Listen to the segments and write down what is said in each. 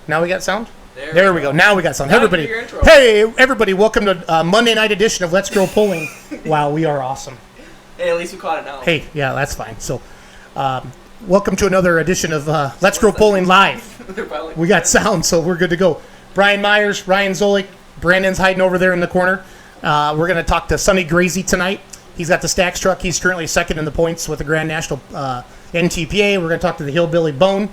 Now we got sound? There we go. Now we got sound. Now Everybody, your intro. hey, everybody, welcome to Monday night edition of Let's Grow Pulling. Wow, we are awesome. Hey, at least we caught it now. Hey, yeah, that's fine. So, welcome to another edition of Let's Grow Pulling Live. We got sound, so we're good to go. Brian Myers, Ryan Zolik, Brandon's hiding over there in the corner. We're going to talk to Sonny Grazy tonight. He's got the Stacks truck. He's currently second in the points with the Grand National NTPA. We're going to talk to the Hillbilly Bone,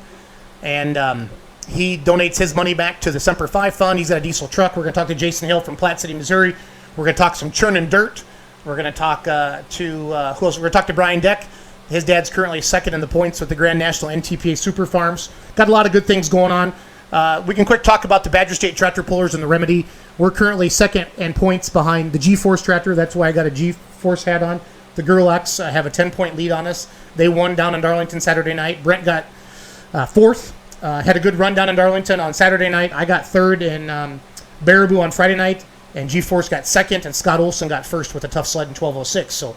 and he donates his money back to the Semper Fi Fund. He's got a diesel truck. We're going to talk to Jason Hill from Platte City, Missouri. We're going to talk some churn and dirt. We're going to talk to who else? We're going to talk to Brian Deck. His dad's currently second in the points with the Grand National NTPA Super Farms. Got a lot of good things going on. We can quick talk about the Badger State tractor pullers and the Remedy. We're currently second in points behind the G-Force tractor. That's why I got a G-Force hat on. The Girl X have a 10-point lead on us. They won down in Darlington Saturday night. Brent got fourth. Had a good run down in Darlington on Saturday night. I got third in Baraboo on Friday night. And G-Force got second. And Scott Olson got first with a tough sled in 12:06. So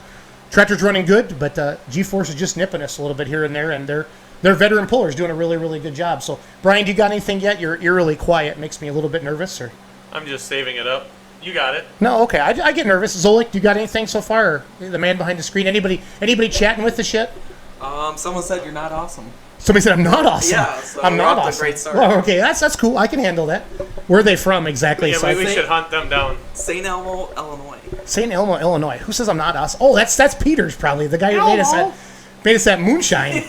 tractor's running good, but G-Force is just nipping us a little bit here and there. And they're veteran pullers doing a really, really good job. So, Brian, do you got anything yet? You're eerily quiet. Makes me a little bit nervous. Or I'm just saving it up. You got it. No, okay. I get nervous. Zolik, do you got anything so far? Or the man behind the screen? Anybody chatting with the shit? Someone said you're not awesome. Somebody said I'm not awesome. Yeah, so I'm not awesome. A great start. Well, okay, that's cool. I can handle that. Where are they from exactly? Yeah, we should hunt them down. St. Elmo, Illinois. St. Elmo, Illinois. Who says I'm not awesome? Oh, that's Peters probably. The guy who made us that moonshine.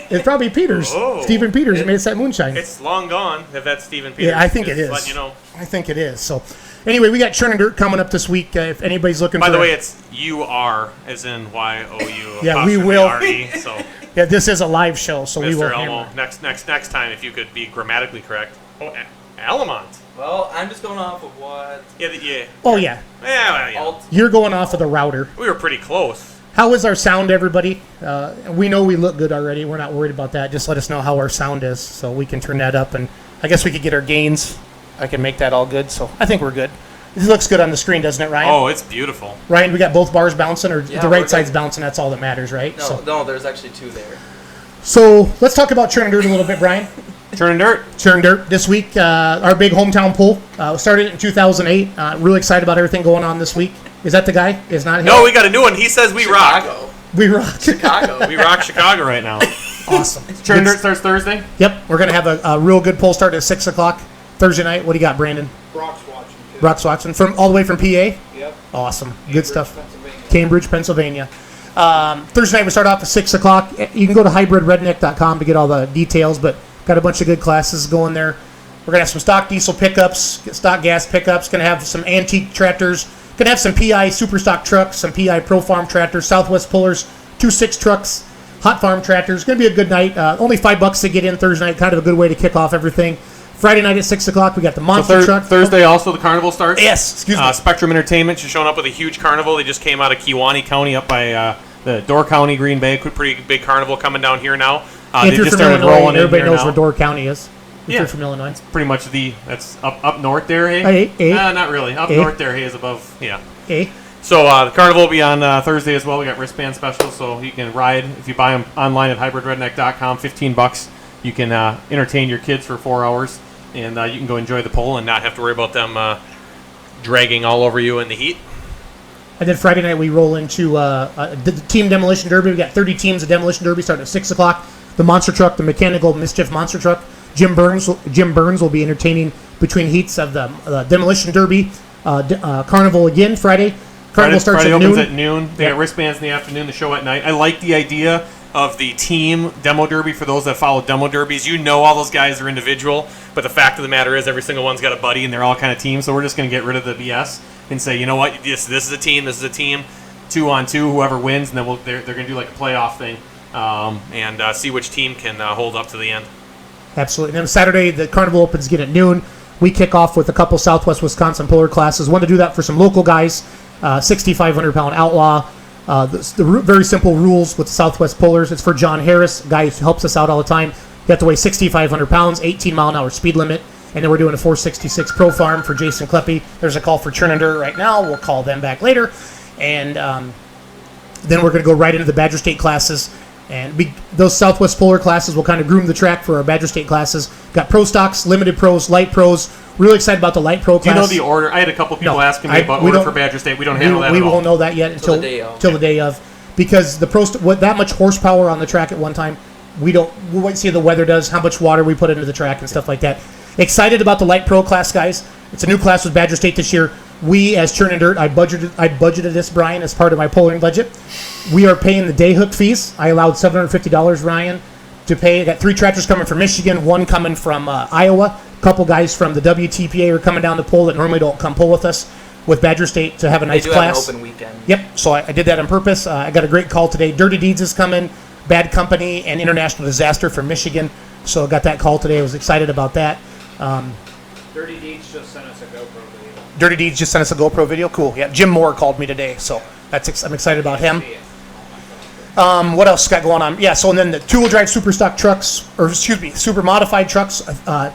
It's probably Peters. Oh. Stephen Peters who made us that moonshine. It's long gone if that's Stephen Peters. Yeah, I think it is. Let you know. I think it is. So, anyway, we got Churn and Dirt coming up this week. If anybody's looking By for... the way, it's UR, as in YOU. Yeah, we will. RE, so yeah, this is a live show, so we will Mr. Elmo, hammer. next time, if you could be grammatically correct. Oh, Alamont. Well, I'm just going off of what... Yeah. Oh, yeah. Yeah. You're going off of the router. We were pretty close. How is our sound, everybody? We know we look good already. We're not worried about that. Just let us know how our sound is so we can turn that up. And I guess we could get our gains. I can make that all good. So I think we're good. This looks good on the screen, doesn't it, Ryan? Oh, it's beautiful. Ryan, we got both bars bouncing, or Yeah, the right we're side's good. bouncing. That's all that matters, right? No, there's actually two there. So let's talk about Churn and Dirt a little bit, Brian. Churn and Dirt. Churn and Dirt. This week, our big hometown pull. Started in 2008. Really excited about everything going on this week. Is that the guy? Is not him? No, we got a new one. He says we rock. We rock. Chicago. We rock Chicago right now. Awesome. Churn and Dirt starts Thursday. Yep. We're going to have a real good pull start at 6 o'clock Thursday night. What do you got, Brandon? Brock's watching. Too. Brock's watching. All the way from PA? Yep. Awesome. Good stuff. Pennsylvania. Cambridge, Pennsylvania. Thursday night we start off at 6 o'clock. You can go to hybridredneck.com to get all the details, but got a bunch of good classes going there. We're going to have some stock diesel pickups, stock gas pickups, going to have some antique tractors, going to have some PI super stock trucks, some PI Pro Farm tractors, Southwest pullers, 2.6 trucks, hot farm tractors. Going to be a good night. Only $5 to get in Thursday night, kind of a good way to kick off everything. Friday night at 6 o'clock, we got the monster truck. Thursday also the carnival starts. Yes, excuse me. Spectrum Entertainment is showing up with a huge carnival. They just came out of Kewaunee County up by the Door County, Green Bay. Pretty big carnival coming down here now. If you're from Illinois, everybody knows where Door County is. If you're from Illinois. It's pretty much that's up north there, hey? Not really. Up north there, hey, is above, yeah. Hey. So the carnival will be on Thursday as well. We got wristband specials, so you can ride. If you buy them online at hybridredneck.com, $15. You can entertain your kids for 4 hours, and you can go enjoy the pull and not have to worry about them dragging all over you in the heat. And then Friday night we roll into the Team Demolition Derby. We got 30 teams of Demolition Derby starting at 6 o'clock. The monster truck, the mechanical Mischief monster truck. Jim Burns will be entertaining between heats of the Demolition Derby. Carnival again Friday. Carnival starts Friday at opens noon. at noon. They got wristbands in the afternoon, the show at night. I like the idea of the team demo derby for those that follow demo derbies. You know all those guys are individual, but the fact of the matter is every single one's got a buddy and they're all kind of teams. So we're just going to get rid of the BS and say, you know what, this is a team, 2-on-2, whoever wins, and then they're going to do like a playoff thing and see which team can hold up to the end. Absolutely. And then Saturday, the carnival opens again at noon. We kick off with a couple Southwest Wisconsin puller classes. Want to do that for some local guys. 6,500-pound outlaw. The very simple rules with Southwest pullers. It's for John Harris, a guy who helps us out all the time. You have to weigh 6,500 pounds, 18-mile-an-hour speed limit. And then we're doing a 466 Pro Farm for Jason Kleppe. There's a call for Churn and Dirt right now. We'll call them back later. And then we're going to go right into the Badger State classes. And those Southwest Polar classes will kind of groom the track for our Badger State classes. Got pro stocks, limited pros, light pros. Really excited about the light pro class. Do you know the order? I had a couple people asking me about order for Badger State. We don't handle that at all. We won't know that yet until the day of. Because the with that much horsepower on the track at one time, we'll wait and see how the weather does, how much water we put into the track and stuff like that. Excited about the light pro class, guys. It's a new class with Badger State this year. We, as Churn and Dirt, I budgeted this, Brian, as part of my polling budget. We are paying the day hook fees. I allowed $750, Ryan, to pay. I got 3 tractors coming from Michigan, 1 coming from Iowa. A couple guys from the WTPA are coming down to pull that normally don't come pull with us with Badger State to have a nice class. Have an open weekend. Yep, so I did that on purpose. I got a great call today. Dirty Deeds is coming, Bad Company, and International Disaster from Michigan. So I got that call today. I was excited about that. Dirty Deeds just sent us a GoPro video. Dirty Deeds just sent us a GoPro video. Cool. Yeah, Jim Moore called me today, so I'm excited about him. What else got going on? Yeah, so and then the two-wheel drive super stock trucks, super modified trucks.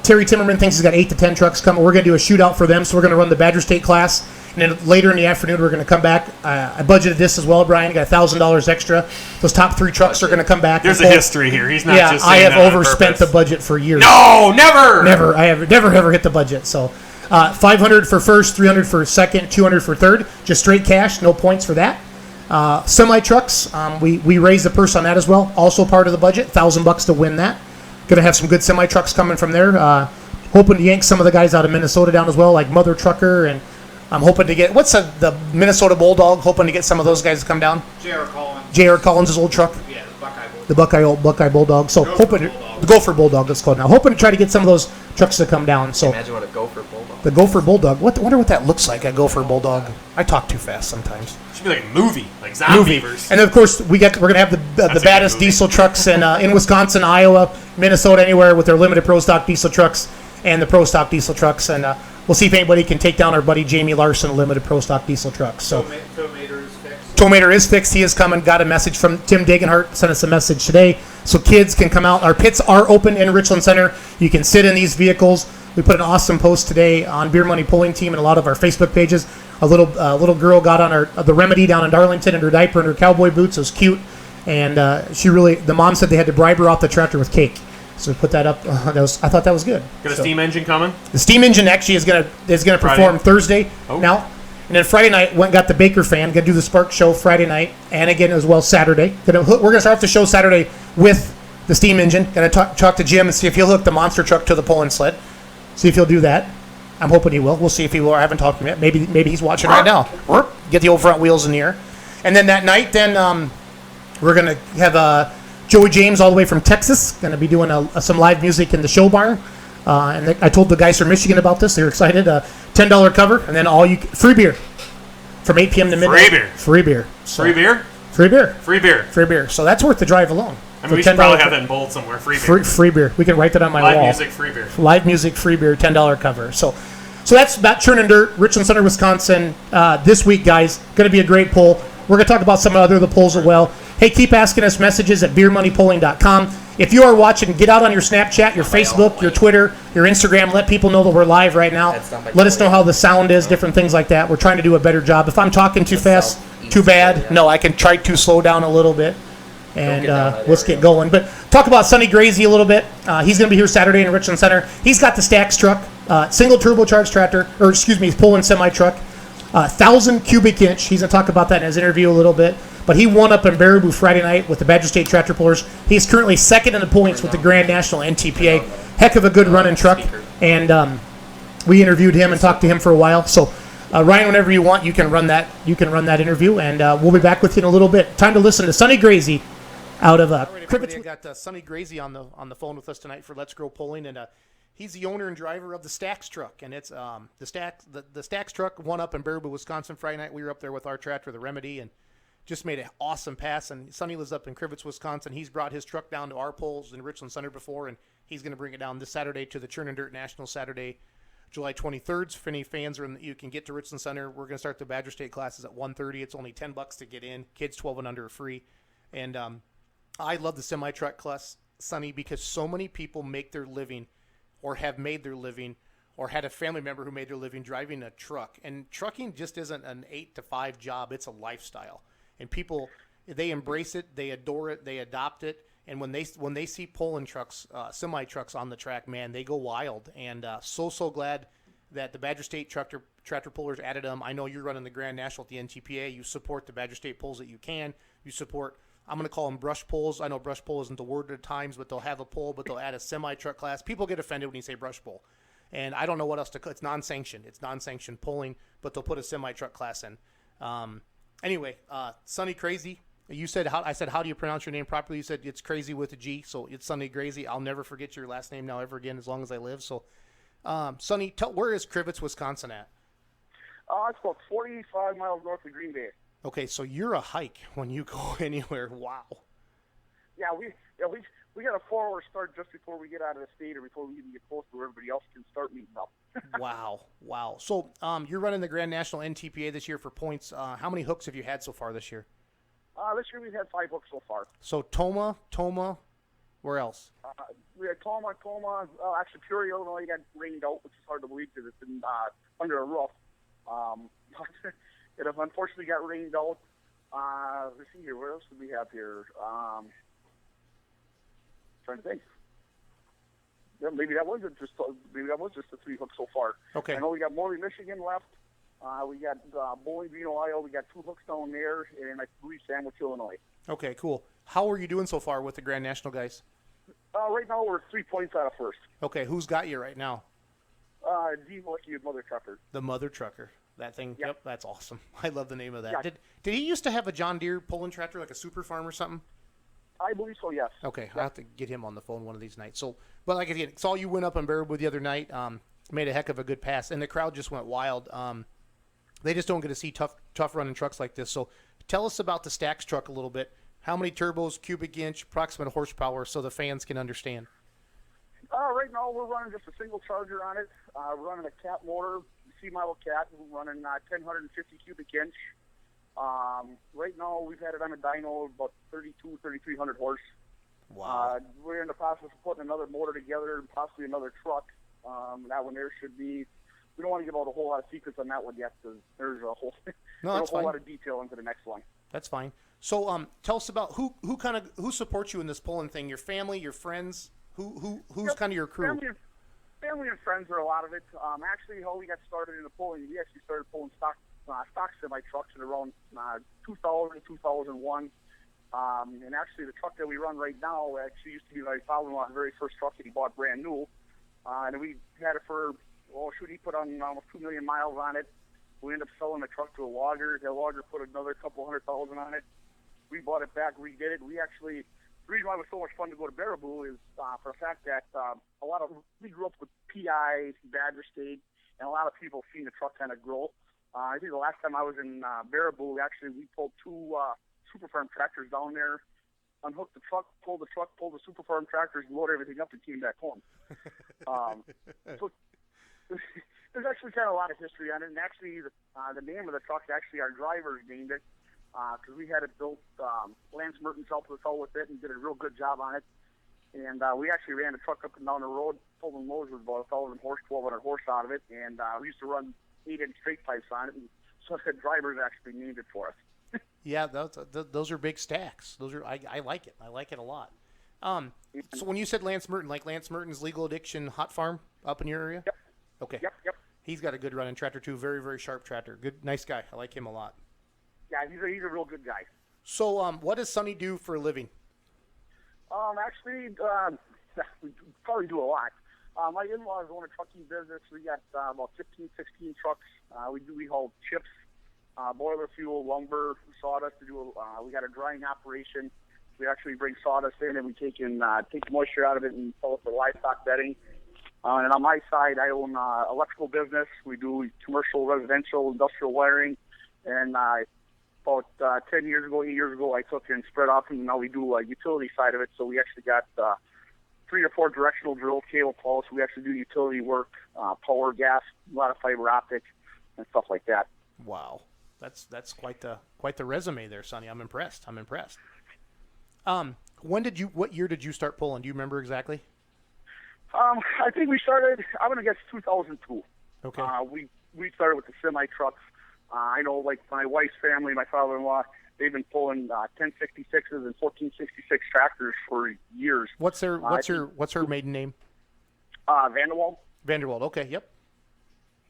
Terry Timmerman thinks he's got 8 to 10 trucks coming. We're going to do a shootout for them, so we're going to run the Badger State class. And then later in the afternoon, we're going to come back. I budgeted this as well, Brian. Got $1,000 extra. Those top 3 trucks are going to come back. There's a history here. He's not just I saying have overspent the budget for years. No, never. Never. I have never ever hit the budget. So, $500 for first, $300 for second, $200 for third. Just straight cash, no points for that. Semi trucks, we raised the purse on that as well. Also part of the budget, $1,000 to win that. Going to have some good semi trucks coming from there. Hoping to yank some of the guys out of Minnesota down as well, like Mother Trucker, and I'm hoping to get the Minnesota Bulldog. Hoping to get some of those guys to come down. J.R. Collins. J.R. Collins' old truck. Yeah, the Buckeye Bulldog. The Buckeye Bulldog. So the Gopher Bulldog, it's called now. Hoping to try to get some of those trucks to come down. So imagine what a Gopher Bulldog. The Gopher Bulldog. Wonder what that looks like. A Gopher Bulldog. I talk too fast sometimes. Should be like a movie, like Zombievers. And of course we're gonna have the baddest diesel trucks in Wisconsin, Iowa, Minnesota, anywhere with their limited pro stock diesel trucks and the pro stock diesel trucks, and we'll see if anybody can take down our buddy Jamie Larson limited pro stock diesel trucks. So Tomater is fixed. Tomater is fixed. He is coming. Got a message from Tim Dagenhart. Sent us a message today, so kids can come out. Our pits are open in Richland Center. You can sit in these vehicles. We put an awesome post today on Beer Money Pulling Team and a lot of our Facebook pages. A little girl got on the Remedy down in Darlington in her diaper and her cowboy boots. It was cute, and the mom said they had to bribe her off the tractor with cake. So we put that up. I thought that was good. Got a steam engine coming? The steam engine actually is gonna perform Thursday now, and then Friday night got the Baker fan. Gonna do the Spark show Friday night, and again as well Saturday. We're gonna start off the show Saturday with the steam engine. Gonna talk to Jim and see if he'll hook the monster truck to the pulling sled. See if he'll do that. I'm hoping he will. We'll see if he will. I haven't talked to him yet. Maybe he's watching right now. Get the old front wheels in the air, and then that night, we're gonna have Joey James all the way from Texas. Going to be doing some live music in the show barn. And I told the guys from Michigan about this. They were excited. $10 cover, and then free beer from 8 p.m. to midnight. Free beer. So, free beer? Free beer. Free beer. Free beer. So that's worth the drive alone. I mean, we should probably have that in bold somewhere. Free beer. Free beer. We can write that on my wall. Live music, free beer. Live music, free beer, $10 cover. So that's about Churn and Dirt, Richland Center, Wisconsin. This week, guys, going to be a great poll. We're going to talk about some of the polls as well. Hey, keep asking us messages at beermoneypolling.com. If you are watching, get out on your Snapchat, your Facebook, your Twitter, your Instagram. Let people know that we're live right now. Let us know how the sound is, different things like that. We're trying to do a better job. If I'm talking too fast, too bad. No, I can try to slow down a little bit. And let's get going. But talk about Sonny Grazy a little bit. He's going to be here Saturday in Richland Center. He's got the Stax truck, single turbocharged tractor, pulling semi truck, 1,000 cubic inch. He's going to talk about that in his interview a little bit. But he won up in Baraboo Friday night with the Badger State Tractor Pullers. He's currently second in the points with the Grand National NTPA. Heck of a good running truck. And we interviewed him and talked to him for a while. So Ryan, whenever you want, you can run that interview, and we'll be back with you in a little bit. Time to listen to Sonny Grazy out of Crivets. I got Sonny Grazy on the phone with us tonight for Let's Grow Pulling, and he's the owner and driver of the Stax truck, and it's the Stax truck won up in Baraboo, Wisconsin Friday night. We were up there with our tractor, the Remedy, and just made an awesome pass. And Sonny lives up in Crivets, Wisconsin. He's brought his truck down to our polls in Richland Center before, and he's going to bring it down this Saturday to the Churn and Dirt National Saturday, July 23rd. If any fans you can get to Richland Center. We're going to start the Badger State classes at 1:30. It's only $10 to get in. Kids 12 and under are free. And I love the semi-truck class, Sonny, because so many people make their living or have made their living or had a family member who made their living driving a truck. And trucking just isn't an 8 to 5 job. It's a lifestyle. And people, they embrace it, they adore it, they adopt it. And when they see pulling trucks, semi trucks on the track, man, they go wild. And so glad that the Badger State tractor pullers added them. I know you're running the Grand National at the NTPA. You support the Badger State pulls that you can. You support, I'm going to call them brush pulls. I know brush pull isn't the word at times, but they'll have a pull, but they'll add a semi truck class. People get offended when you say brush pull. And I don't know what else to call it. It's non-sanctioned. It's non-sanctioned pulling, but they'll put a semi truck class in. Anyway, Sonny Crazy. You said, how do you pronounce your name properly? You said it's Crazy with a G, so it's Sonny Crazy. I'll never forget your last name now ever again as long as I live. So, Sonny, where is Crivets, Wisconsin at? It's about 45 miles north of Green Bay. Okay, so you're a hike when you go anywhere. Wow. Yeah, we got a 4-hour start just before we get out of the state or before we even get close to where everybody else can start meeting up. Wow. So, you're running the Grand National NTPA this year for points. How many hooks have you had so far this year? This year we've had 5 hooks so far. So Toma, where else? We had Toma, actually Peoria, Illinois got rained out, which is hard to believe because it's been under a roof. It unfortunately got rained out. Let's see here, what else did we have here? Trying to think. Yeah, maybe that was just the 3 hooks so far. Okay. I know we got Morley, Michigan left. We got Bowling Green, Ohio. We got 2 hooks down there, and I believe Sandwich, Illinois. Okay, cool. How are you doing so far with the Grand National guys? Right now we're 3 points out of first. Okay, who's got you right now? Demolition, Mother Trucker. The Mother Trucker. That thing. Yep, that's awesome. I love the name of that. Yeah. Did he used to have a John Deere pulling tractor, like a Super Farm or something? I believe so, yes. Okay, I'll have to get him on the phone one of these nights. So, but like again, saw you went up on Baraboo the other night. Made a heck of a good pass, and the crowd just went wild. They just don't get to see tough running trucks like this. So tell us about the Stax truck a little bit. How many turbos, cubic inch, approximate horsepower, so the fans can understand? Right now we're running just a single charger on it. We're running a cat motor, C-model cat. We're running 1,050 cubic inch. Right now we've had it on a dyno about 3,300 horse. Wow. We're in the process of putting another motor together and possibly another truck. That one there should be. We don't want to give out a whole lot of secrets on that one yet because there's a whole lot of detail into the next one. That's fine. So, tell us about who supports you in this pulling thing. Your family, your friends. Who's kind of your crew? Family and friends are a lot of it. Actually, how we got started in the pulling, we actually started pulling stock semi trucks in around 2000, 2001. And actually, the truck that we run right now actually used to be my father-in-law's very first truck that he bought brand new. And we had it for, he put on almost 2 million miles on it. We ended up selling the truck to a logger. The logger put another couple $100,000 on it. We bought it back, redid it. The reason why it was so much fun to go to Baraboo is for the fact that we grew up with PI, Badger State, and a lot of people seen the truck kind of grow. I think the last time I was in Baraboo, actually, we pulled 2 Super Farm tractors down there, unhooked the truck, pulled the Super Farm tractors, loaded everything up, and came back home. So there's actually kind of a lot of history on it, and actually the name of the truck, actually our drivers named it, because we had it built. Lance Mertens helped us out with it and did a real good job on it. And we actually ran the truck up and down the road, pulling loads with about 1,000 horse, 1,200 horse out of it, and we used to run 8-inch straight pipes on it, and so the drivers actually named it for us. Yeah, those are big stacks. Those are I like it. I like it a lot. So when you said Lance Merton, like Lance Merton's Legal Addiction Hot Farm up in your area? Yep. Okay. Yep. He's got a good running tractor too. Very, very sharp tractor. Good, nice guy. I like him a lot. Yeah, he's a real good guy. So, what does Sonny do for a living? Actually, we probably do a lot. My in-laws own a trucking business. We got about 15, 16 trucks. We haul chips, boiler fuel, lumber, sawdust. We got a drying operation. We actually bring sawdust in and we take moisture out of it and sell it for livestock bedding. And on my side, I own electrical business. We do commercial, residential, industrial wiring. And about 10 years ago, 8 years ago, I took and spread off, and now we do utility side of it. So we actually got 3 or 4 directional drill cable pulls. We actually do utility work, power, gas, a lot of fiber optic, and stuff like that. Wow, that's quite the resume there, Sonny. I'm impressed. What year did you start pulling? Do you remember exactly? I think we started, I'm going to guess 2002. Okay. We started with the semi trucks. I know, like my wife's family, my father-in-law, they've been pulling 1066s and 1466 tractors for years. What's her maiden name? Vanderwald. Vanderwald. Okay. Yep.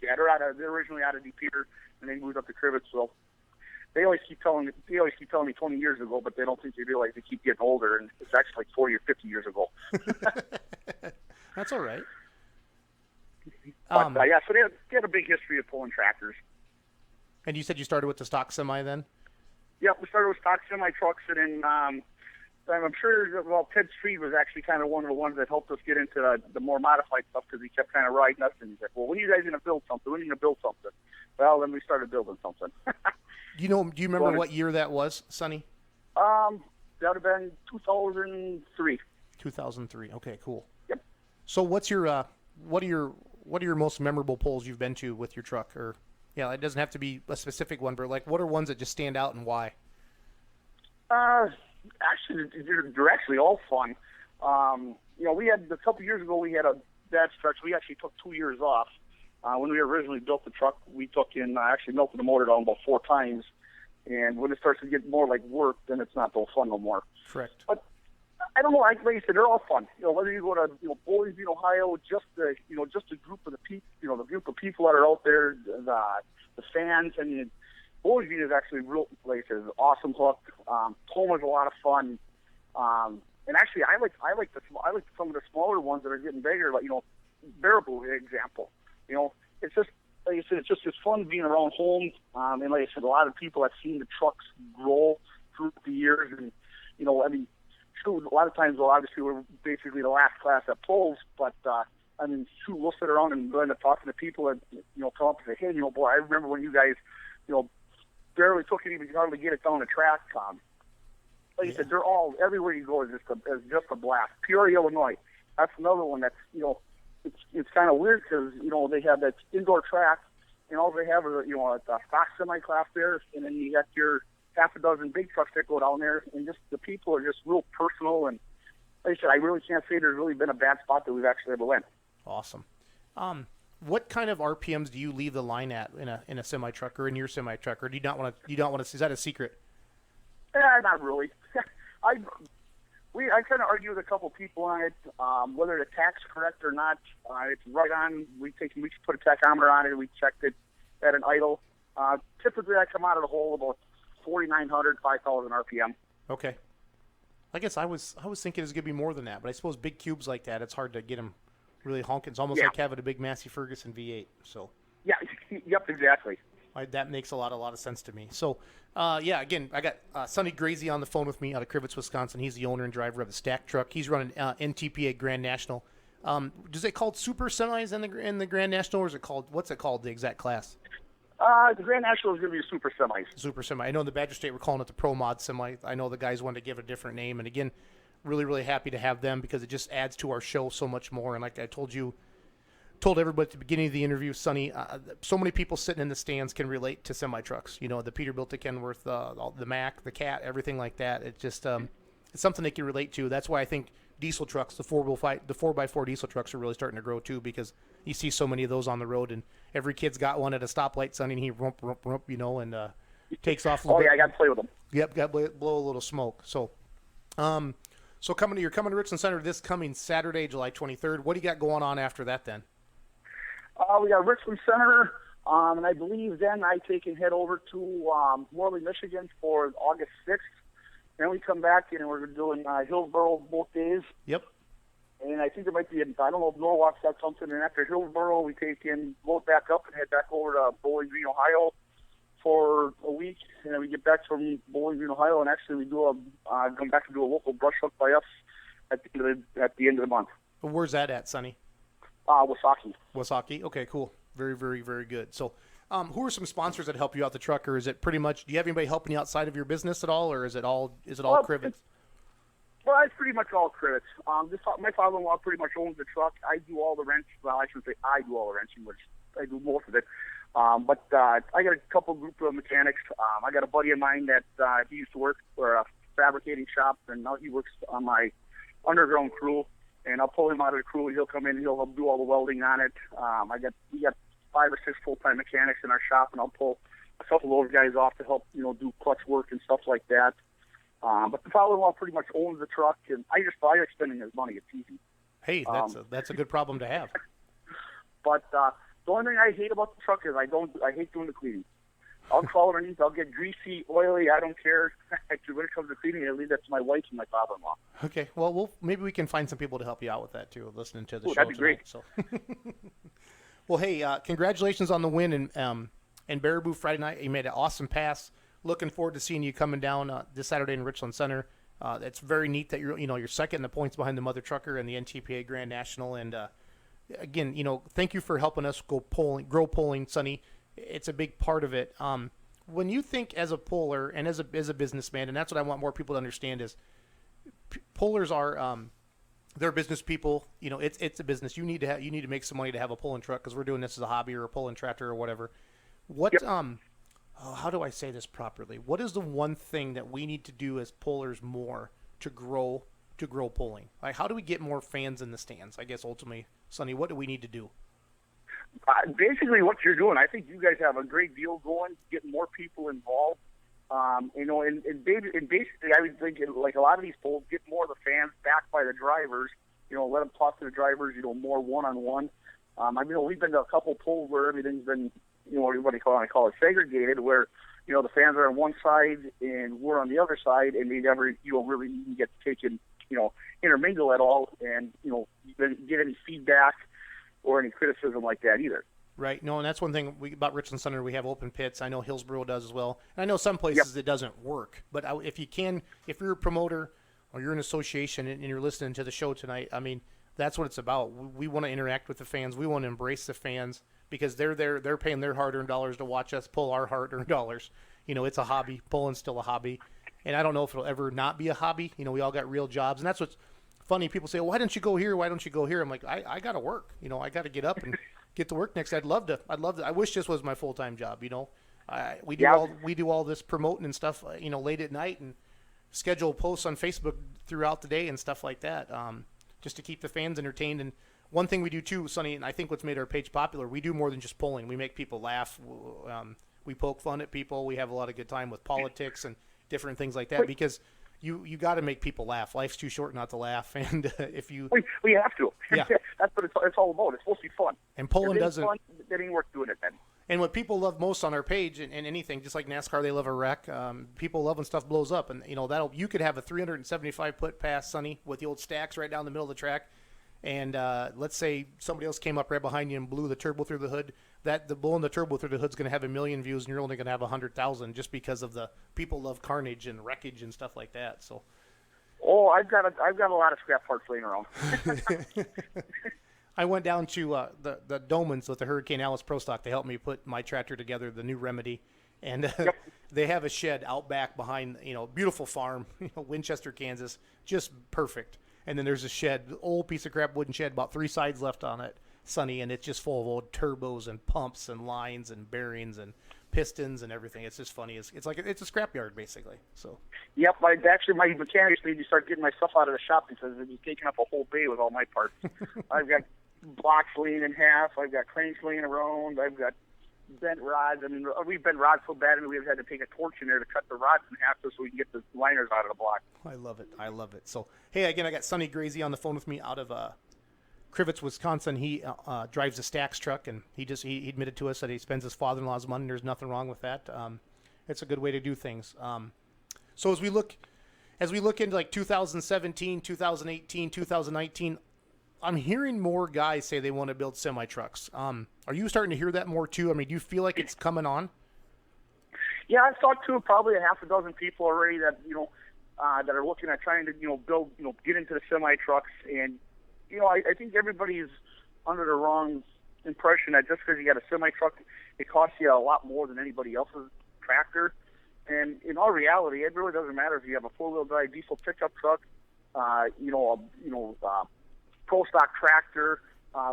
Yeah, they're originally out of De Pere, and they moved up to Crivetsville. They always keep telling me 20 years ago, but they don't think they realize they keep getting older, and it's actually like 40 or 50 years ago. That's all right. But yeah, so they had a big history of pulling tractors. And you said you started with the stock semi then? Yeah, we started with stock semi trucks, and then I'm sure Ted Street was actually kind of one of the ones that helped us get into the more modified stuff because he kept kind of riding us, and he's like, "Well, when are you guys going to build something? When are you going to build something?" Well, then we started building something. Do you remember what year that was, Sonny? That would have been 2003. 2003. Okay, cool. Yep. So what are your most memorable pulls you've been to with your truck? Or yeah, it doesn't have to be a specific one, but like what are ones that just stand out and why? Actually, they're actually all fun. We had a couple years ago. We had a bad stretch. We actually took 2 years off. When we originally built the truck, we took in actually melted the motor down about 4 times. And when it starts to get more like work, then it's not so fun no more. Correct. But I don't know. Like you said, they're all fun. Whether you go to Bowling Green, Ohio, just the group of the group of people that are out there, the fans. I mean, Bowling Green is actually a real place. It's an awesome hook. Toma's a lot of fun. And actually, I like some of the smaller ones that are getting bigger. Like Baraboo example. It's just like I said, it's fun being around home. And like I said, a lot of people have seen the trucks grow through the years, and I mean. Shoot, a lot of times, well, obviously, we're basically the last class that pulls, but, we'll sit around and go into talking to people that, come up and say, hey, boy, I remember when you guys, barely took it, even hardly get it down the track. Like you said, they're all, everywhere you go is just a blast. Peoria, Illinois, that's another one that's, it's kind of weird because, they have that indoor track, and all they have is, a stock semi-class there, and then you got your half a dozen big trucks that go down there, and just the people are just real personal. And like I said, I really can't say there's really been a bad spot that we've actually ever went. Awesome. What kind of RPMs do you leave the line at in a semi truck or in your semi truck, or do you not want to? Is that a secret? Not really. I kind of argue with a couple people on it, whether the tach's correct or not. It's right on. We put a tachometer on it. We checked it at an idle. Typically, I come out of the hole about 4,900, 5,000 RPM. Okay. I guess I was thinking it was going to be more than that, but I suppose big cubes like that, it's hard to get them really honking. It's almost like having a big Massey Ferguson V8. So. Yeah. Yep. Exactly. That makes a lot of sense to me. So, again, I got Sonny Grazy on the phone with me out of Crivets, Wisconsin. He's the owner and driver of the Stack Truck. He's running NTPA Grand National. Is it called Super Semis in the Grand National, or is it called, what's it called, the exact class? The Grand National is going to be a Super Semis. Super Semi. I know in the Badger State we're calling it the Pro Mod Semi. I know the guys wanted to give it a different name. And again, really, really happy to have them because it just adds to our show so much more. And like I told everybody at the beginning of the interview, Sonny, so many people sitting in the stands can relate to semi trucks. The Peterbilt, the Kenworth, the Mack, the Cat, everything like that. It just it's something they can relate to. That's why I think diesel trucks, the 4x4 diesel trucks are really starting to grow too, because you see so many of those on the road, and every kid's got one at a stoplight, Sonny, and he rump, and takes off a little bit. I got to play with them. Yep, got to blow a little smoke. So, you're coming to Richland Center this coming Saturday, July 23rd. What do you got going on after that then? We got Richland Center, and I believe then I take and head over to Morley, Michigan for August 6th. Then we come back and we're doing Hillsboro both days. Yep. And I think there might be, I don't know if Norwalk's got something. And after Hillsboro, we load back up and head back over to Bowling Green, Ohio for a week. And then we get back from Bowling Green, Ohio, and actually we come back to do a local brush up by us at the end of the month. Where's that at, Sonny? Wasaki. Wasaki. Okay, cool. Very, very, very good. So, who are some sponsors that help you out the truck, or is it pretty much? Do you have anybody helping you outside of your business at all, or is it all Crivets? Well, it's pretty much all Crivets. My father-in-law pretty much owns the truck. I do all the wrenching. Well, I shouldn't say I do all the wrenching, which I do most of it. But I got a couple group of mechanics. I got a buddy of mine that he used to work for a fabricating shop, and now he works on my underground crew. And I'll pull him out of the crew, and he'll come in and he'll do all the welding on it. We got 5 or 6 full-time mechanics in our shop, and I'll pull a couple of those guys off to help, do clutch work and stuff like that. But the father-in-law pretty much owns the truck, and I like spending his money. It's easy. Hey, that's a good problem to have. But the only thing I hate about the truck is I hate doing the cleaning. I'll crawl underneath. I'll get greasy, oily. I don't care. Actually, when it comes to cleaning, I leave that to my wife and my father-in-law. Okay. Well, maybe we can find some people to help you out with that too. Listening to the show that'd be tonight. great. So, well, hey, congratulations on the win in Baraboo Friday night. You made an awesome pass. Looking forward to seeing you coming down this Saturday in Richland Center. It's very neat that you're second in the points behind the mother trucker in the NTPA Grand National. And again, thank you for helping us grow polling, Sonny. It's a big part of it. When you think as a poller and as a businessman, and that's what I want more people to understand is, pollers are they're business people. It's a business. You need to make some money to have a pulling truck because we're doing this as a hobby or a pulling tractor or whatever. What how do I say this properly? What is the one thing that we need to do as pollers more to grow polling? Like, how do we get more fans in the stands? I guess ultimately, Sonny, what do we need to do? Basically, what you're doing, I think you guys have a great deal going, getting more people involved. And basically, I would think like a lot of these polls, get more of the fans backed by the drivers. Let them talk to the drivers. More one-on-one. We've been to a couple polls where everything's been, what do you call it? I call it segregated, where the fans are on one side and we're on the other side, and they never really even get taken intermingle at all, and get any feedback or any criticism like that either. Right. No, and that's one thing about Richland Center. We have open pits. I know Hillsborough does as well. And I know some places it doesn't work. But if you're a promoter or you're an association and you're listening to the show tonight, that's what it's about. We want to interact with the fans. We want to embrace the fans because they're there. They're paying their hard-earned dollars to watch us pull our hard-earned dollars. It's a hobby. Pulling's still a hobby. And I don't know if it'll ever not be a hobby. We all got real jobs. And that's what's funny. People say, well, why don't you go here? Why don't you go here? I'm like, I got to work. I got to get up and get to work next. I'd love to. I wish this was my full-time job. We do all this promoting and stuff, late at night and schedule posts on Facebook throughout the day and stuff like that, just to keep the fans entertained. And one thing we do too, Sonny, and I think what's made our page popular, we do more than just polling. We make people laugh. We poke fun at people. We have a lot of good time with politics and different things like that because you got to make people laugh. Life's too short not to laugh, and if you we have to. Yeah. That's what it's all about. It's supposed to be fun. And polling doesn't. Fun, it ain't worth doing it then. And what people love most on our page and anything, just like NASCAR, they love a wreck. People love when stuff blows up, and you could have a 375-foot pass, Sonny, with the old stacks right down the middle of the track. And let's say somebody else came up right behind you and blew the turbo through the hood. The blowing the turbo through the hood is going to have 1 million views, and you're only going to have 100,000 just because of the people love carnage and wreckage and stuff like that. So, I've got a lot of scrap parts laying around. I went down to the Domans with the Hurricane Alice Pro Stock to help me put my tractor together, the new Remedy, and they have a shed out back behind, beautiful farm, Winchester, Kansas, just perfect. And then there's a shed, old piece of crap wooden shed, about 3 sides left on it, Sonny, and it's just full of old turbos and pumps and lines and bearings and pistons and everything. It's just funny. It's like it's a scrapyard basically. So. Yep, my mechanics need to start getting my stuff out of the shop because it's taking up a whole bay with all my parts. I've got blocks laying in half. I've got cranes laying around. I've got bent rods. We've bent rods so bad, we've had to take a torch in there to cut the rods in half so we can get the liners out of the block. I love it. So, hey, again, I got Sonny Grazy on the phone with me out of Crivets, Wisconsin. He drives a Stax truck, and he admitted to us that he spends his father-in-law's money. There's nothing wrong with that. It's a good way to do things. So as we look into like 2017, 2018, 2019, I'm hearing more guys say they want to build semi-trucks. Are you starting to hear that more too? Do you feel like it's coming on? Yeah, I've talked to probably a half a dozen people already that that are looking at trying to build get into the semi-trucks, and I think everybody's under the wrong impression that just because you got a semi-truck, it costs you a lot more than anybody else's tractor. And in all reality, it really doesn't matter if you have a four-wheel drive diesel pickup truck, pro stock tractor,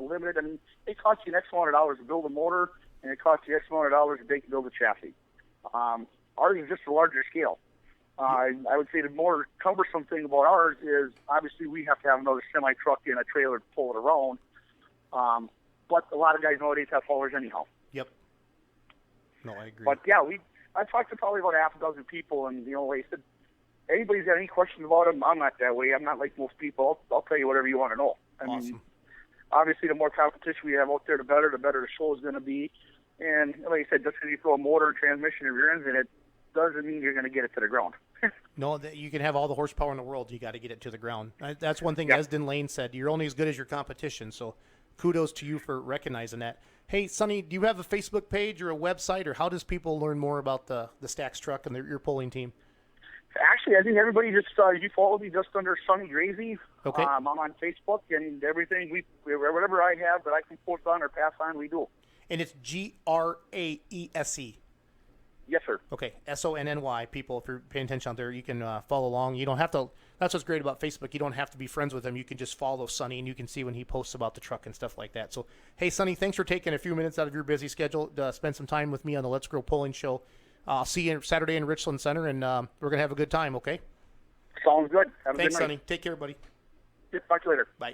limited. It costs you X amount of dollars to build a motor, and it costs you X amount of dollars a day to build a chassis. Ours is just a larger scale. I would say the more cumbersome thing about ours is obviously we have to have another semi truck and a trailer to pull it around. But a lot of guys nowadays have haulers anyhow. No, I agree. But yeah, I talked to probably about half a dozen people, and like I said, anybody's got any questions about them, I'm not that way. I'm not like most people. I'll tell you whatever you want to know. I mean, obviously, the more competition we have out there, the better the show is going to be. And like I said, just because you throw a motor and transmission of your ends in it doesn't mean you're going to get it to the ground. No, you can have all the horsepower in the world. You got to get it to the ground. That's one thing Esden Lane said. You're only as good as your competition. So kudos to you for recognizing that. Hey, Sonny, do you have a Facebook page or a website, or how does people learn more about the Stax truck and your pulling team? Actually, I think everybody just you follow me just under Sonny Grazy. Okay. I'm on Facebook, and everything whatever I have that I can post on or pass on, we do. And it's Graese. Yes, sir. Okay, Sonny. People, if you're paying attention out there, you can follow along. You don't have to. That's what's great about Facebook. You don't have to be friends with him. You can just follow Sonny, and you can see when he posts about the truck and stuff like that. So, hey, Sonny, thanks for taking a few minutes out of your busy schedule to spend some time with me on the Let's Grow Pulling Show. I'll see you Saturday in Richland Center, and we're going to have a good time, okay? Sounds good. Have a Thanks, good night. Sonny. Take care, buddy. Get back to you later. Bye.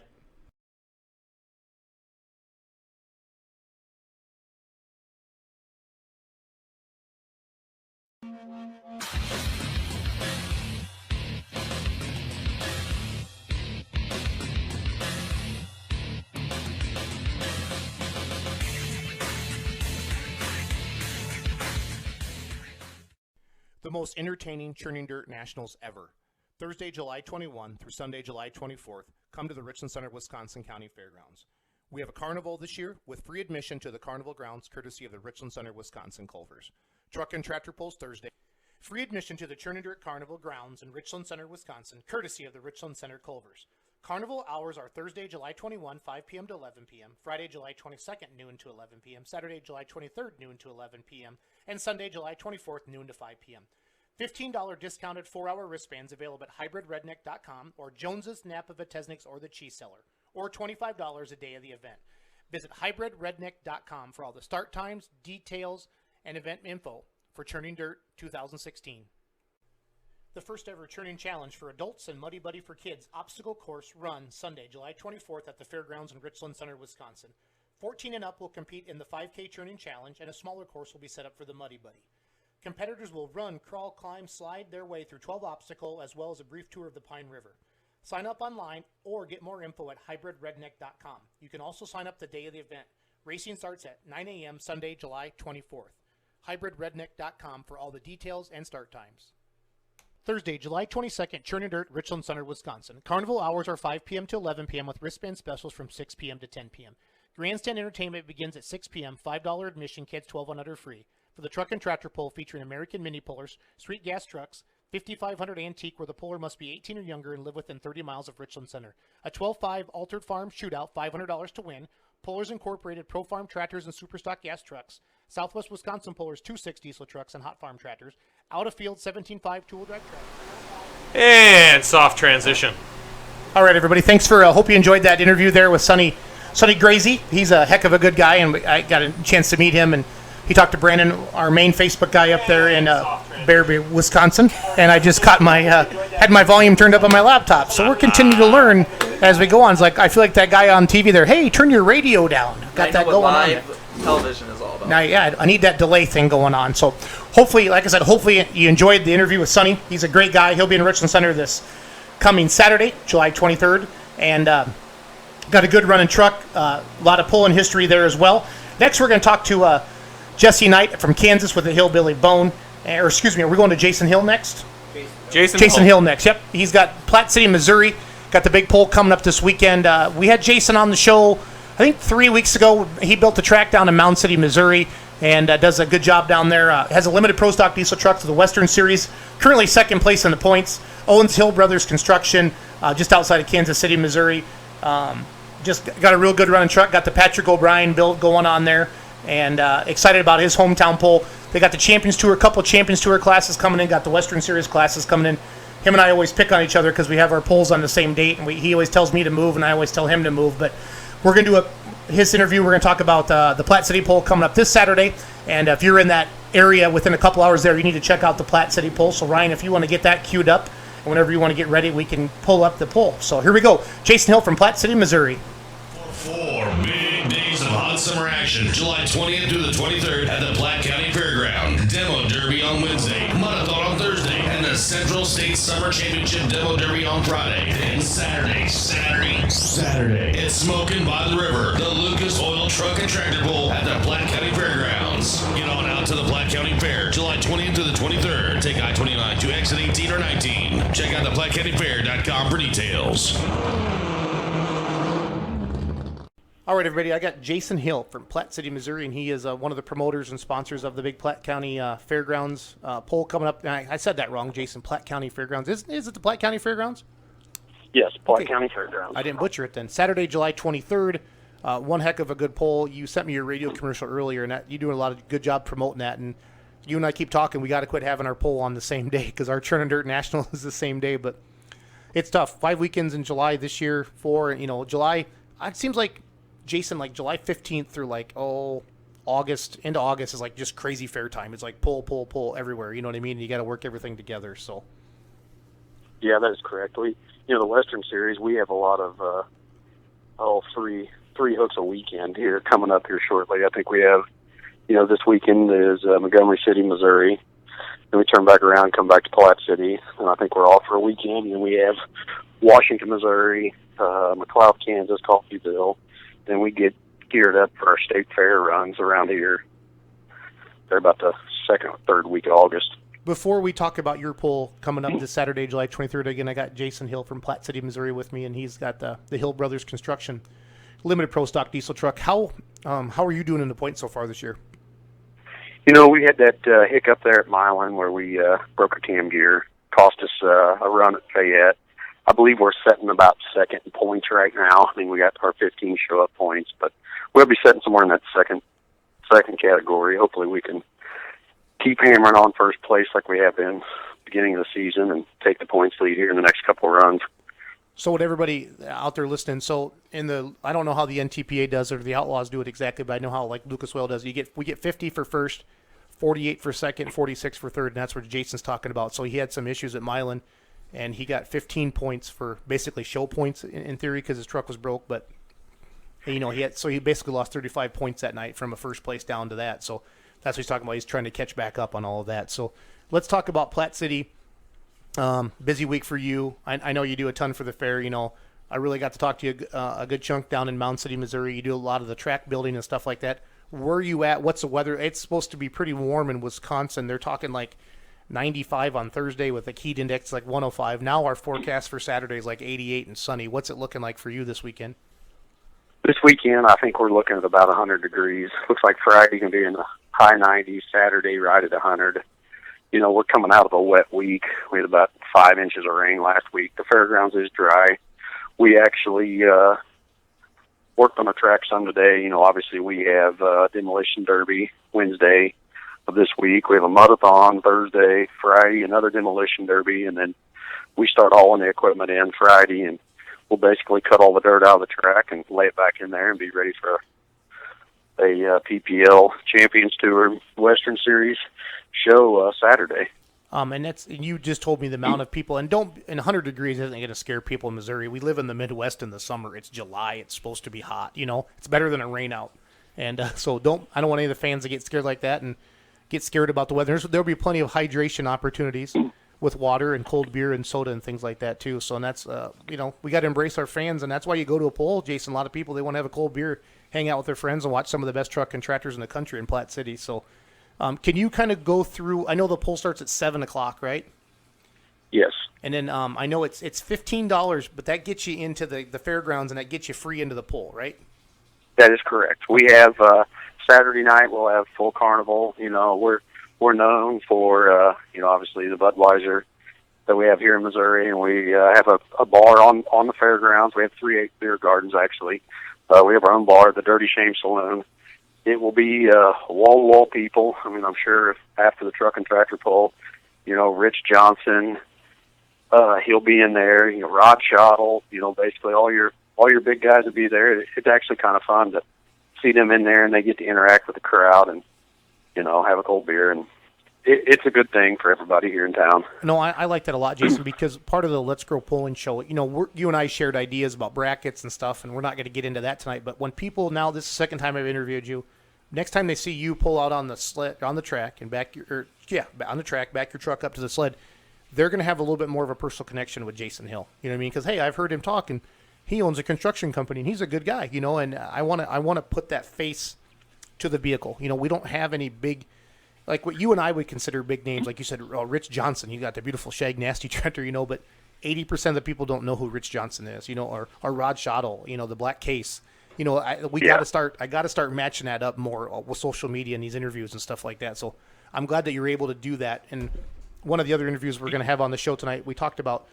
The most entertaining Churning Dirt Nationals ever. Thursday, July 21 through Sunday, July 24th. Come to the Richland Center, Wisconsin County Fairgrounds. We have a carnival this year with free admission to the carnival grounds courtesy of the Richland Center, Wisconsin Culvers. Truck and tractor pulls Thursday. Free admission to the Churning Dirt Carnival grounds in Richland Center, Wisconsin, courtesy of the Richland Center Culvers. Carnival hours are Thursday, July 21, 5 p.m. to 11 p.m., Friday, July 22nd, noon to 11 p.m., Saturday, July 23rd, noon to 11 p.m., and Sunday, July 24th, noon to 5 p.m. $15 discounted 4-hour wristbands available at hybridredneck.com or Jones's, Napa, Vitesniks, or the Cheese Cellar, or $25 a day of the event. Visit hybridredneck.com for all the start times, details, and event info for Churning Dirt 2016. The first ever Churning Challenge for adults and Muddy Buddy for kids obstacle course run Sunday, July 24th at the Fairgrounds in Richland Center, Wisconsin. 14 and up will compete in the 5K Churning Challenge, and a smaller course will be set up for the Muddy Buddy. Competitors will run, crawl, climb, slide their way through 12 obstacles as well as a brief tour of the Pine River. Sign up online or get more info at hybridredneck.com. You can also sign up the day of the event. Racing starts at 9 a.m. Sunday, July 24th. hybridredneck.com for all the details and start times. Thursday, July 22nd, Churning Dirt, Richland Center, Wisconsin. Carnival hours are 5 p.m. to 11 p.m. with wristband specials from 6 p.m. to 10 p.m. Grandstand entertainment begins at 6 p.m. $5 admission, kids 12 and under free. For the truck and tractor pull featuring American mini pullers, street gas trucks, 5500 antique where the puller must be 18 or younger and live within 30 miles of Richland Center. A 12.5 Altered Farm shootout, $500 to win. Pullers Incorporated Pro Farm tractors and Superstock gas trucks. Southwest Wisconsin Pullers 2.6 diesel trucks and hot farm tractors. Out of field 17.5 tool drive tractors. And soft transition. All right, everybody. Thanks for. Hope you enjoyed that interview there with Sonny Grazy. He's a heck of a good guy, and I got a chance to meet him. And he talked to Brandon, our main Facebook guy up there in Bearby, Wisconsin. And I just caught had my volume turned up on my laptop. So we're continuing to learn as we go on. It's like I feel like that guy on TV there. Hey, turn your radio down. Got that going on. Live television is all about. Now, yeah, I need that delay thing going on. So hopefully, like I said, hopefully you enjoyed the interview with Sonny. He's a great guy. He'll be in Richland Center this coming Saturday, July 23rd. And got a good running truck. A lot of pulling history there as well. Next, we're going to talk to Jesse Knight from Kansas with the Hillbilly Bone. Or excuse me, are we going to Jason Hill next? Jason Hill next. Yep. He's got Platte City, Missouri. Got the big pull coming up this weekend. We had Jason on the show, I think 3 weeks ago. He built the track down in Mound City, Missouri, and does a good job down there. Has a limited pro stock diesel truck to the Western Series. Currently second place in the points. Owens Hill Brothers Construction, just outside of Kansas City, Missouri. Just got a real good running truck. Got the Patrick O'Brien build going on there. And excited about his hometown pull. They got the Champions Tour, a couple Champions Tour classes coming in. Got the Western Series classes coming in. Him and I always pick on each other because we have our polls on the same date, and he always tells me to move, and I always tell him to move. But we're going to do his interview. We're going to talk about the Platte City poll coming up this Saturday. And if you're in that area within a couple hours there, you need to check out the Platte City poll. So, Ryan, if you want to get that queued up, and whenever you want to get ready, we can pull up the poll. So here we go. Jason Hill from Platte City, Missouri. 4 big days of hot summer action, July 20th through the 23rd at the Platte County Fairgrounds. on Wednesday, Marathon on Thursday, and the Central State Summer Championship Demo Derby on Friday. Then Saturday. It's Smoking by the River, the Lucas Oil Truck and Tractor Pull at the Platte County Fairgrounds. Get on out to the Platte County Fair, July 20th to the 23rd. Take I-29 to exit 18 or 19. Check out theplattecountyfair.com for details. All right, everybody, I got Jason Hill from Platte City, Missouri, and he is one of the promoters and sponsors of the big Platte County Fairgrounds poll coming up. I said that wrong, Jason. Platte County Fairgrounds. Is it the Platte County Fairgrounds? Yes, Platte County Fairgrounds. I didn't butcher it then. Saturday, July 23rd. One heck of a good poll. You sent me your radio commercial earlier, and you're doing a lot of good job promoting that. And you and I keep talking. We got to quit having our poll on the same day because our Churn and Dirt National is the same day. But it's tough. 5 weekends in July this year. July. It seems like, Jason, like July 15th through August, into August is like just crazy fair time. It's like pull everywhere. You know what I mean? You got to work everything together. So. Yeah, that is correct. The Western Series, we have a lot of three hooks a weekend here coming up here shortly. I think we have, this weekend is Montgomery City, Missouri. Then we turn back around, come back to Platte City, and I think we're off for a weekend. And we have Washington, Missouri, McLeod, Kansas, Coffeyville. Then we get geared up for our state fair runs around here. They're about the second or third week of August. Before we talk about your poll coming up this Saturday, July 23rd, again, I got Jason Hill from Platte City, Missouri with me, and he's got the Hill Brothers Construction Limited Pro Stock Diesel Truck. How are you doing in the points so far this year? We had that hiccup there at Milan where we broke our cam gear. Cost us a run at Fayette. I believe we're setting about second in points right now. I mean, we got our 15 show-up points, but we'll be setting somewhere in that second category. Hopefully we can keep hammering on first place like we have been beginning of the season and take the points lead here in the next couple of runs. So what everybody out there listening, I don't know how the NTPA does it or the Outlaws do it exactly, but I know how like Lucas Oil does it. We get 50 for first, 48 for second, 46 for third, and that's what Jason's talking about. So he had some issues at Milan, and he got 15 points for basically show points in theory because his truck was broke, but he basically lost 35 points that night from a first place down to that. So that's what he's talking about. He's trying to catch back up on all of that. So let's talk about Platte City. Busy week for you. I know you do a ton for the fair. I really got to talk to you a good chunk down in Mound City, Missouri. You do a lot of the track building and stuff like that. Where are you at? What's the weather? It's supposed to be pretty warm in Wisconsin. They're talking like 95 on Thursday with a heat index like 105. Now our forecast for Saturday is like 88 and sunny. What's it looking like for you this weekend? This weekend, I think we're looking at about 100 degrees. Looks like Friday going to be in the high 90s, Saturday right at 100. We're coming out of a wet week. We had about 5 inches of rain last week. The fairgrounds is dry. We actually worked on the track some today. Obviously we have Demolition Derby Wednesday of this week. We have a Mud-a-thon Thursday, Friday, another Demolition Derby, and then we start hauling the equipment in Friday, and we'll basically cut all the dirt out of the track and lay it back in there and be ready for a PPL Champions Tour Western Series show Saturday. And you just told me the amount of people, and 100 degrees isn't going to scare people in Missouri. We live in the Midwest in the summer. It's July. It's supposed to be hot. It's better than a rain out. And so I don't want any of the fans to get scared like that and get scared about the weather. There'll be plenty of hydration opportunities with water and cold beer and soda and things like that too. So and that's we got to embrace our fans, and that's why you go to a poll, Jason. A lot of people, they want to have a cold beer, hang out with their friends, and watch some of the best truck contractors in the country in Platte City. So can you kind of go through? I know the poll starts at 7:00, right? Yes. And then I know it's $15, but that gets you into the fairgrounds, and that gets you free into the poll, right? That is correct. We have Saturday night. We'll have full carnival. We're known for obviously the Budweiser that we have here in Missouri, and we have a bar on the fairgrounds. We have 3 beer gardens actually. We have our own bar, the Dirty Shame Saloon. It will be wall-to-wall people. I mean, I'm sure after the truck and tractor pull, Rich Johnson, he'll be in there. Rod Schottel. Basically all your big guys will be there. It's actually kind of fun to see them in there, and they get to interact with the crowd and have a cold beer, and it's a good thing for everybody here in town. No, I like that a lot, Jason, because part of the Let's Grow Polling show, you and I shared ideas about brackets and stuff, and we're not going to get into that tonight. But when people now, this is the second time I've interviewed you, next time they see you pull out on the sled, on the track, and on the track, back your truck up to the sled, they're going to have a little bit more of a personal connection with Jason Hill. You know what I mean? Because, hey, I've heard him talk, and he owns a construction company, and he's a good guy, you know, and I want to put that face to the vehicle. You know, we don't have any big, like what you and I would consider big names. Like you said, Rich Johnson, you got the beautiful Shag Nasty tractor, you know, but 80% of the people don't know who Rich Johnson is, you know, or Rod Schottel, you know, the Black Case. You know, I got to start matching that up more with social media and these interviews and stuff like that. So I'm glad that you're able to do that. And one of the other interviews we're going to have on the show tonight, we talked about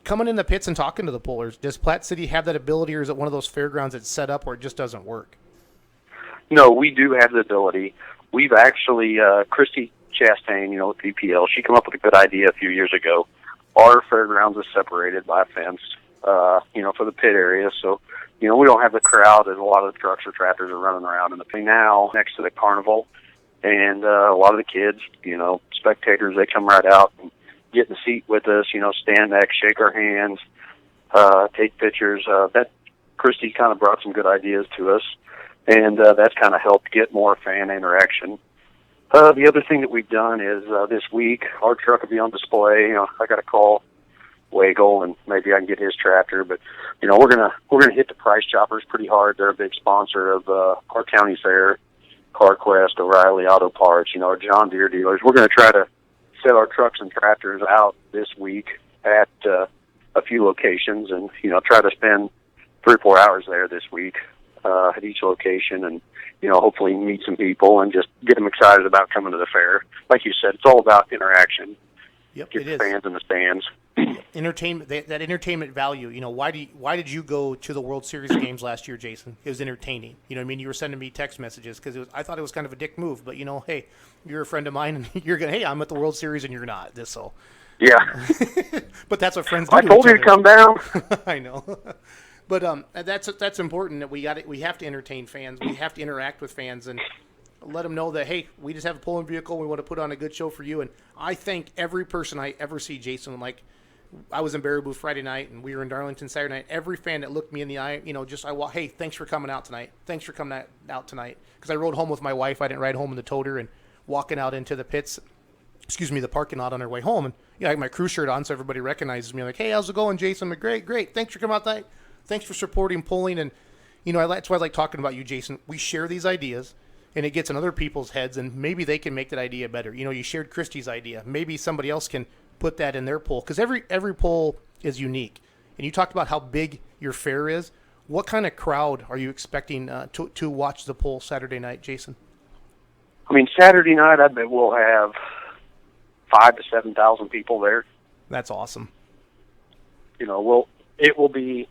coming in the pits and talking to the pullers. Does Platte City have that ability, or is it one of those fairgrounds that's set up where it just doesn't work? No, we do have the ability. We've actually, Christy Chastain, you know, with PPL, she came up with a good idea a few years ago. Our fairgrounds is separated by a fence, you know, for the pit area. So, you know, we don't have the crowd as a lot of the trucks or tractors are running around in the pit now next to the carnival. And a lot of the kids, you know, spectators, they come right out and get in the seat with us, you know, stand next, shake our hands, take pictures. That Christy kind of brought some good ideas to us, and that's kind of helped get more fan interaction. The other thing that we've done is this week, our truck will be on display. You know, I got to call Wagle, and maybe I can get his tractor. But you know, we're gonna hit the Price Choppers pretty hard. They're a big sponsor of our county fair, CarQuest, O'Reilly Auto Parts. You know, our John Deere dealers. We're gonna try to set our trucks and tractors out this week at a few locations, and you know, try to spend 3 or 4 hours there this week at each location, and you know, hopefully meet some people and just get them excited about coming to the fair. Like you said, it's all about interaction. Yep, get it the is. fans in the stands. Entertainment, that entertainment value. You know, why did you go to the World Series games last year, Jason? It was entertaining. You know what I mean? You were sending me text messages because I thought it was kind of a dick move, but you know, hey, you're a friend of mine, and you're gonna, hey, I'm at the World Series and you're not. So. Yeah. But that's what friends do. I told you to come down. I know. But that's important, that we have to entertain fans. We have to interact with fans and let them know that, hey, we just have a pulling vehicle. We want to put on a good show for you. And I thank every person I ever see, Jason. Like, I was in Baraboo Friday night, and we were in Darlington Saturday night. Every fan that looked me in the eye, you know, hey, thanks for coming out tonight. Thanks for coming out tonight. Because I rode home with my wife. I didn't ride home in the toter, and walking out into the pits, the parking lot on our way home. And you know, I had my crew shirt on, so everybody recognizes me. I'm like, hey, how's it going, Jason? I'm like, great. Thanks for coming out tonight. Thanks for supporting pulling. And, you know, that's why I like talking about you, Jason. We share these ideas, and it gets in other people's heads, and maybe they can make that idea better. You know, you shared Christie's idea. Maybe somebody else can put that in their poll, because every poll is unique. And you talked about how big your fair is. What kind of crowd are you expecting to watch the poll Saturday night, Jason? I mean, Saturday night, I bet we'll have 5,000 to 7,000 people there. That's awesome. You know, it will be.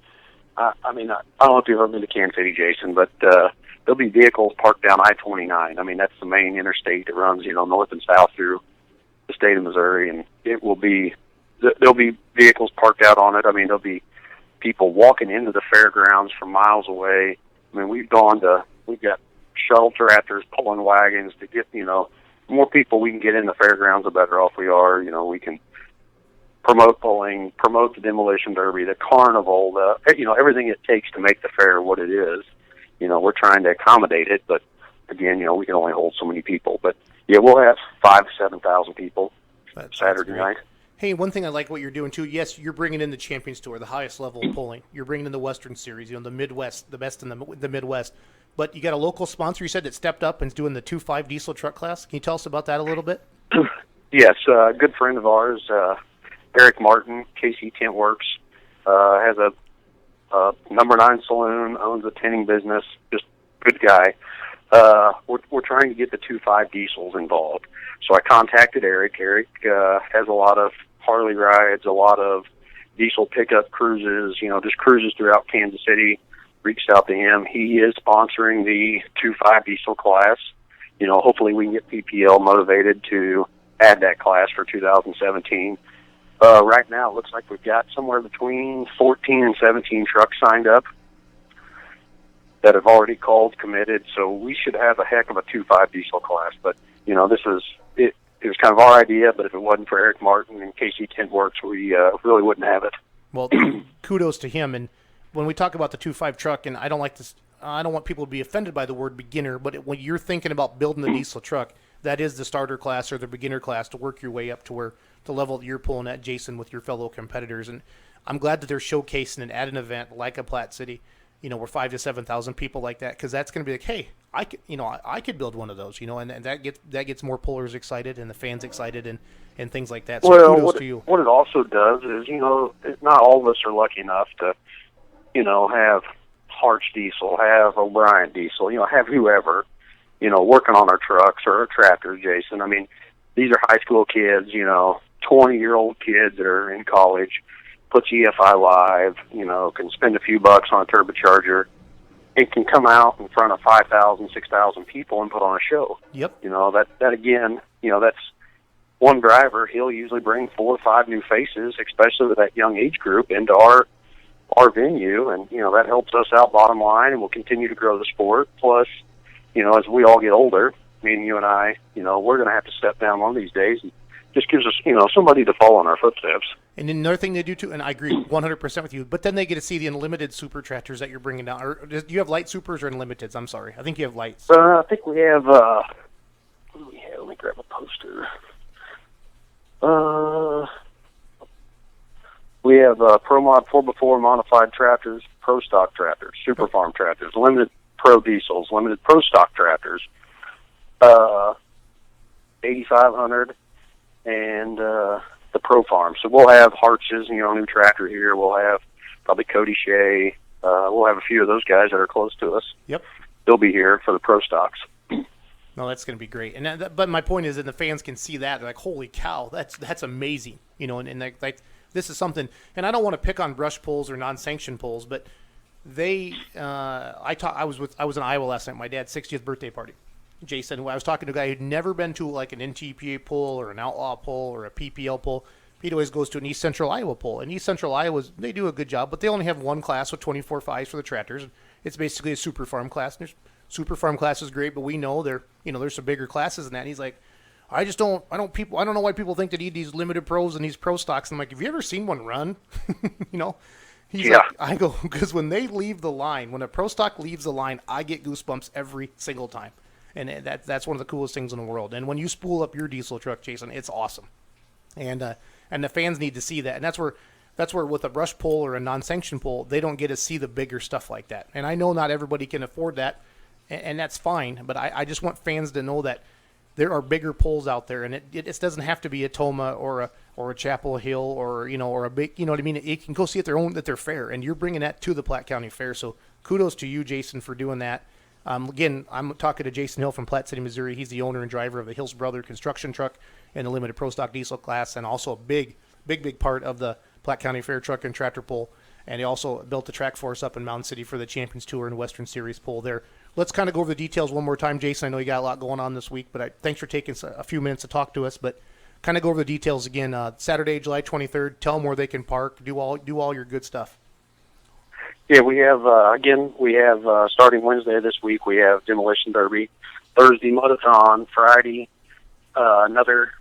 I mean, I don't know if you've ever been to Kansas City, Jason, but there'll be vehicles parked down I-29. I mean, that's the main interstate that runs, you know, north and south through the state of Missouri, and there'll be vehicles parked out on it. I mean, there'll be people walking into the fairgrounds from miles away. I mean, we've got shuttle tractors pulling wagons to get, you know, more people we can get in the fairgrounds, the better off we are. You know, we can promote pulling, promote the Demolition Derby, the carnival, you know, everything it takes to make the fair what it is. You know, we're trying to accommodate it, but again, you know, we can only hold so many people. But yeah, we'll have 5,000 to 7,000 people Saturday night. Hey, one thing I like what you're doing too. Yes, you're bringing in the Champions Tour, the highest level of pulling. You're bringing in the Western Series, you know, the Midwest, the best in the Midwest. But you got a local sponsor, you said, that stepped up and is doing the 2.5 diesel truck class. Can you tell us about that a little bit? Yes, a good friend of ours, Eric Martin, KC Tent Works, has a number 9 saloon, owns a tinning business, just good guy. We're trying to get the 2.5 diesels involved. So I contacted Eric. Eric has a lot of Harley rides, a lot of diesel pickup cruises, you know, just cruises throughout Kansas City. Reached out to him. He is sponsoring the 2.5 diesel class. You know, hopefully we can get PPL motivated to add that class for 2017. Right now, it looks like we've got somewhere between 14 and 17 trucks signed up that have already called, committed. So we should have a heck of a 2.5 diesel class. But, you know, this is it. It was kind of our idea, but if it wasn't for Eric Martin and KC Tent Works, we really wouldn't have it. Well, kudos to him. And when we talk about the 2.5 truck, and I don't like this, I don't want people to be offended by the word beginner, but when you're thinking about building the diesel truck, that is the starter class or the beginner class to work your way up to where the level that you're pulling at, Jason, with your fellow competitors. And I'm glad that they're showcasing it at an event like a Platte City, where 5,000 to 7,000 people like that, because that's going to be like, hey, I could build one of those, and that gets more pullers excited and the fans excited and things like that. So kudos to you. What it also does is, not all of us are lucky enough to, have Harch Diesel, have O'Brien Diesel, have whoever, working on our trucks or our tractors, Jason. I mean, these are high school kids, 20-year-old kids that are in college, puts EFI live, can spend a few bucks on a turbocharger, and can come out in front of 5,000, 6,000 people and put on a show. Yep. That again, that's one driver. He'll usually bring 4 or 5 new faces, especially with that young age group, into our venue, and that helps us out bottom line, and we'll continue to grow the sport. Plus, as we all get older, me and you and I, we're going to have to step down one of these days, and just gives us, somebody to follow in our footsteps. And then another thing they do too, and I agree 100% with you, but then they get to see the unlimited super tractors that you're bringing down. Or do you have light supers or unlimiteds? I'm sorry, I think you have lights. I think we have. What do we have? Let me grab a poster. We have Pro Mod 4x4 modified tractors, Pro Stock tractors, Super Farm tractors, limited Pro Diesels, limited Pro Stock tractors, 8500, and the Pro Farm. So we'll have Harch's, new tractor here. We'll have probably Cody Shea. We'll have a few of those guys that are close to us. Yep. They'll be here for the Pro Stocks. No, that's going to be great. And but my point is that the fans can see that. They're like, holy cow, that's amazing. And like this is something. And I don't want to pick on brush pulls or non-sanctioned pulls, but they. I was in Iowa last night. My dad's 60th birthday party. Jason, I was talking to a guy who'd never been to like an NTPA pull or an outlaw pull or a PPL pull. He always goes to an East Central Iowa pull. And East Central Iowa, they do a good job, but they only have one class with 24 5s for the tractors. It's basically a super farm class. And super farm class is great, but we know there's some bigger classes than that. And he's like, I don't know why people think they need these limited pros and these pro stocks. And I'm like, have you ever seen one run? He's like, I go, because when they leave the line, when a pro stock leaves the line, I get goosebumps every single time. And that's one of the coolest things in the world. And when you spool up your diesel truck, Jason, it's awesome. And the fans need to see that. And that's where with a brush pull or a non-sanctioned pull, they don't get to see the bigger stuff like that. And I know not everybody can afford that, and that's fine. But I just want fans to know that there are bigger pulls out there, and it doesn't have to be a Toma or a Chapel Hill or a big, what I mean. You can go see at their fair, and you're bringing that to the Platte County Fair. So kudos to you, Jason, for doing that. Again, I'm talking to Jason Hill from Platte City, Missouri. He's the owner and driver of the Hills Brother construction truck and the limited Pro Stock diesel class, and also a big part of the Platte County Fair truck and tractor pull. And he also built the track for us up in Mountain City for the Champions Tour and Western Series pull there. Let's kind of go over the details one more time, Jason. I know you got a lot going on this week, but thanks for taking a few minutes to talk to us. But kind of go over the details again. Saturday, July 23rd. Tell them where they can park. Do all your good stuff. Yeah, we have, starting Wednesday this week, we have Demolition Derby. Thursday, Mud-a-thon. Friday, another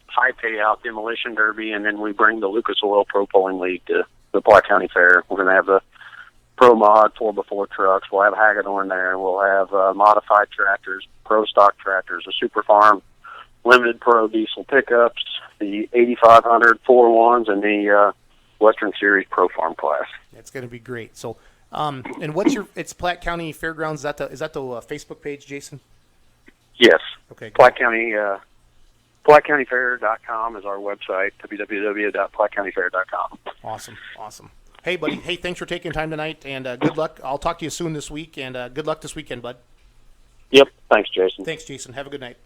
high payout Demolition Derby. And then we bring the Lucas Oil Pro Pulling League to the Platte County Fair. We're going to have the Pro Mod 4x4 trucks. We'll have Hagedorn there. We'll have modified tractors, Pro Stock tractors, a Super Farm, limited Pro Diesel pickups, the 8500 4-1s, and the Western Series Pro Farm class. It's going to be great. So, and it's Platte County Fairgrounds. Is that the Facebook page, Jason? Yes. Okay. Platte County, PlatteCountyFair.com is our website, www.PlatteCountyFair.com. Awesome. Hey, buddy. Hey, thanks for taking time tonight, and good luck. I'll talk to you soon this week, and good luck this weekend, bud. Yep. Thanks, Jason. Thanks, Jason. Have a good night.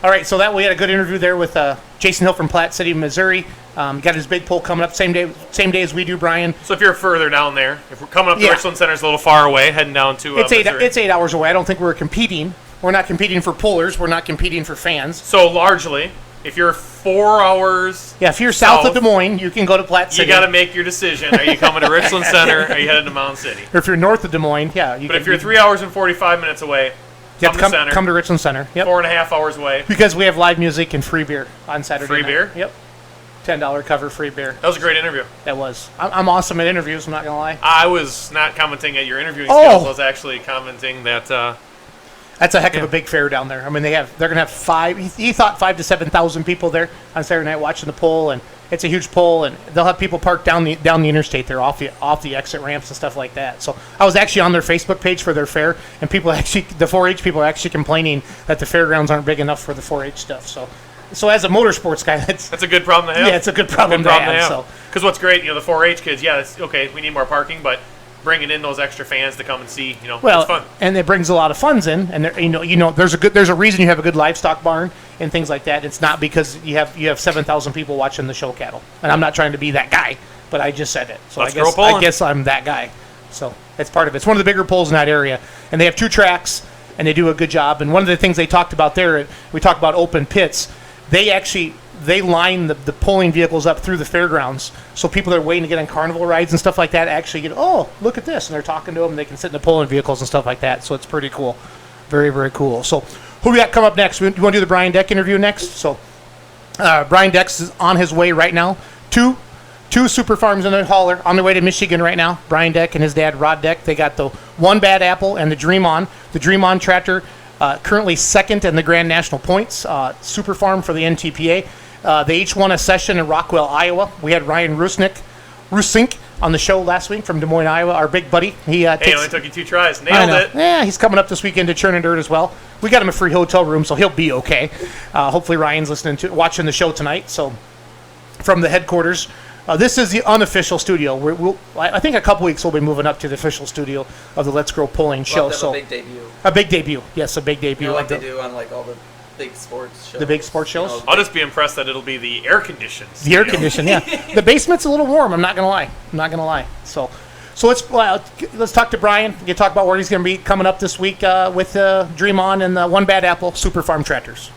All right, so we had a good interview there with Jason Hill from Platte City, Missouri. Got his big pull coming up same day as we do, Brian. So if you're further down there, if we're coming up to Richland Center, it's a little far away, heading down to Missouri. It's 8 hours away. I don't think we're competing. We're not competing for pullers. We're not competing for fans. So largely, if you're 4 hours if you're south of Des Moines, you can go to Platte City. You got to make your decision. Are you coming to Richland Center, or are you heading to Mountain City? Or if you're north of Des Moines, But if you're 3 hours and 45 minutes away, You have to center. come to Richland Center. Yep. 4.5 hours away. Because we have live music and free beer on Saturday Free night. beer? Yep. $10 cover, free beer. That was a great interview. That was. I'm awesome at interviews, I'm not going to lie. I was not commenting at your interviewing Oh. skills. I was actually commenting that That's a heck of a big fair down there. I mean, they're going to have he thought 5,000 to 7,000 people there on Saturday night watching the poll, and it's a huge poll, and they'll have people parked down the interstate there off the exit ramps and stuff like that. So I was actually on their Facebook page for their fair, and the 4-H people are actually complaining that the fairgrounds aren't big enough for the 4-H stuff. So as a motorsports guy, that's a good problem to have. Yeah, it's a good problem to have. So. Because what's great, the 4-H kids, it's okay, we need more parking, but bringing in those extra fans to come and see, it's fun. And it brings a lot of funds in, and there's a reason you have a good livestock barn and things like that. It's not because you have 7,000 people watching the show cattle, and I'm not trying to be that guy, but I just said it. So I guess I'm that guy. So that's part of it. It's one of the bigger polls in that area, and they have 2 tracks, and they do a good job. And one of the things they talked about there, we talked about open pits. They line the polling vehicles up through the fairgrounds, so people that are waiting to get on carnival rides and stuff like that actually get, oh, look at this, and they're talking to them, and they can sit in the polling vehicles and stuff like that. So it's pretty cool, very, very cool. So who we got come up next? You want to do the Brian Deck interview next? So Brian Deck is on his way right now. Two super farms in the hauler on their way to Michigan right now. Brian Deck and his dad Rod Deck. They got the One Bad Apple and the Dream On. The Dream On tractor. Currently second in the Grand National Points, Super Farm for the NTPA. They each won a session in Rockwell, Iowa. We had Ryan Rusink on the show last week from Des Moines, Iowa, our big buddy. He only took you 2 tries. Nailed it. Yeah, he's coming up this weekend to Churn and Dirt as well. We got him a free hotel room, so he'll be okay. Hopefully Ryan's watching the show tonight. So from the headquarters. This is the unofficial studio. I think a couple weeks we'll be moving up to the official studio of the Let's Grow Polling show. So a big debut. A big debut. Yes, a big debut. Like they do on all the big sports shows. The big sports shows? I'll just be impressed that it'll be the air conditioned. The air conditioned, yeah. The basement's a little warm, I'm not going to lie. So let's talk to Brian. We can talk about where he's going to be coming up this week with Dream On and the One Bad Apple Super Farm Tractors.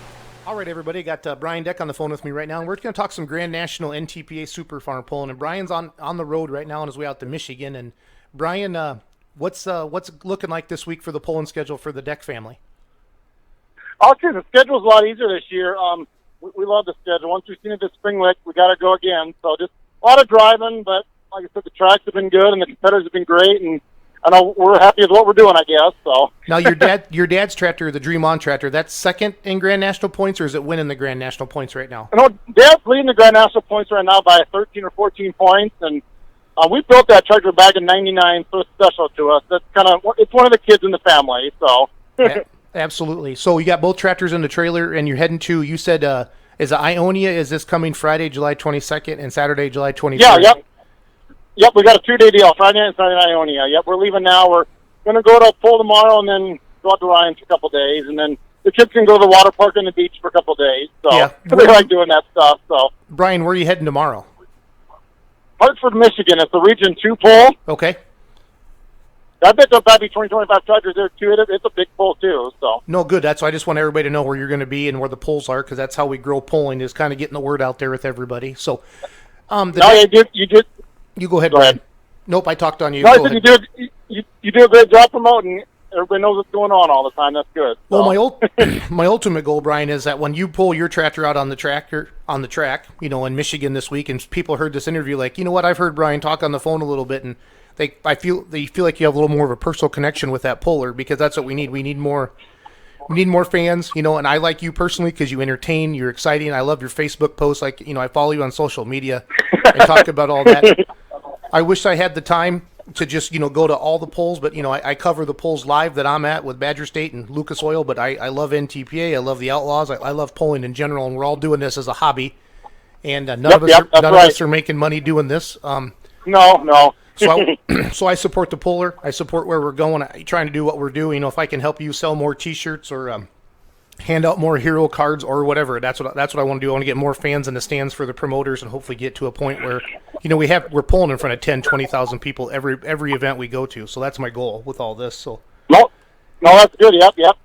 All right, everybody. Got Brian Deck on the phone with me right now, and we're going to talk some Grand National NTPA Super Farm polling. And Brian's on the road right now on his way out to Michigan. And Brian, what's looking like this week for the polling schedule for the Deck family? I'll say the schedule's a lot easier this year. We love the schedule. Once we've seen it this spring lick, we got to go again. So just a lot of driving, but like I said, the tracks have been good and the competitors have been great, and I know we're happy with what we're doing, I guess. So now your dad's tractor, the Dream On tractor, that's second in Grand National points, or is it winning the Grand National points right now? You know, Dad's leading the Grand National points right now by 13 or 14 points, and we built that tractor back in '99, so it's special to us. That's it's one of the kids in the family. So absolutely. So you got both tractors in the trailer, and you're heading to. You said is it Ionia? Is this coming Friday, July 22nd, and Saturday, July 23rd? Yeah. Yep, we got a 2-day deal, Friday night and Saturday night Ionia. Yep, we're leaving now. We're going to go to Poll tomorrow and then go out to Ryan for a couple of days. And then the kids can go to the water park and the beach for a couple of days. So yeah. They like doing that stuff. So Brian, where are you heading tomorrow? Hartford, Michigan. It's the Region 2 poll. Okay. I bet there'll probably be 20-25 tractors there, too. It's a big poll, too. So no, good. That's why I just want everybody to know where you're going to be and where the polls are, because that's how we grow polling, is kind of getting the word out there with everybody. So you go ahead, Brian. Nope, I talked on you. No, I said you do a great job promoting. Everybody knows what's going on all the time. That's good. So. Well, my ultimate goal, Brian, is that when you pull your tractor out on the track, in Michigan this week, and people heard this interview, like, you know what, I've heard Brian talk on the phone a little bit, and they feel like you have a little more of a personal connection with that puller, because that's what we need. We need more fans, and I like you personally because you entertain, you're exciting. I love your Facebook posts. Like, I follow you on social media and talk about all that. I wish I had the time to just, go to all the polls, but, I cover the polls live that I'm at with Badger State and Lucas Oil, but I love NTPA. I love the Outlaws. I love polling in general, and we're all doing this as a hobby. And none of us are making money doing this. No. So I support the poller. I support where we're going. I'm trying to do what we're doing. If I can help you sell more T-shirts or hand out more hero cards or whatever, that's what I want to do. I want to get more fans in the stands for the promoters and hopefully get to a point where we're polling in front of 10, 20,000 people every event we go to. So that's my goal with all this. So no, that's good. Yep.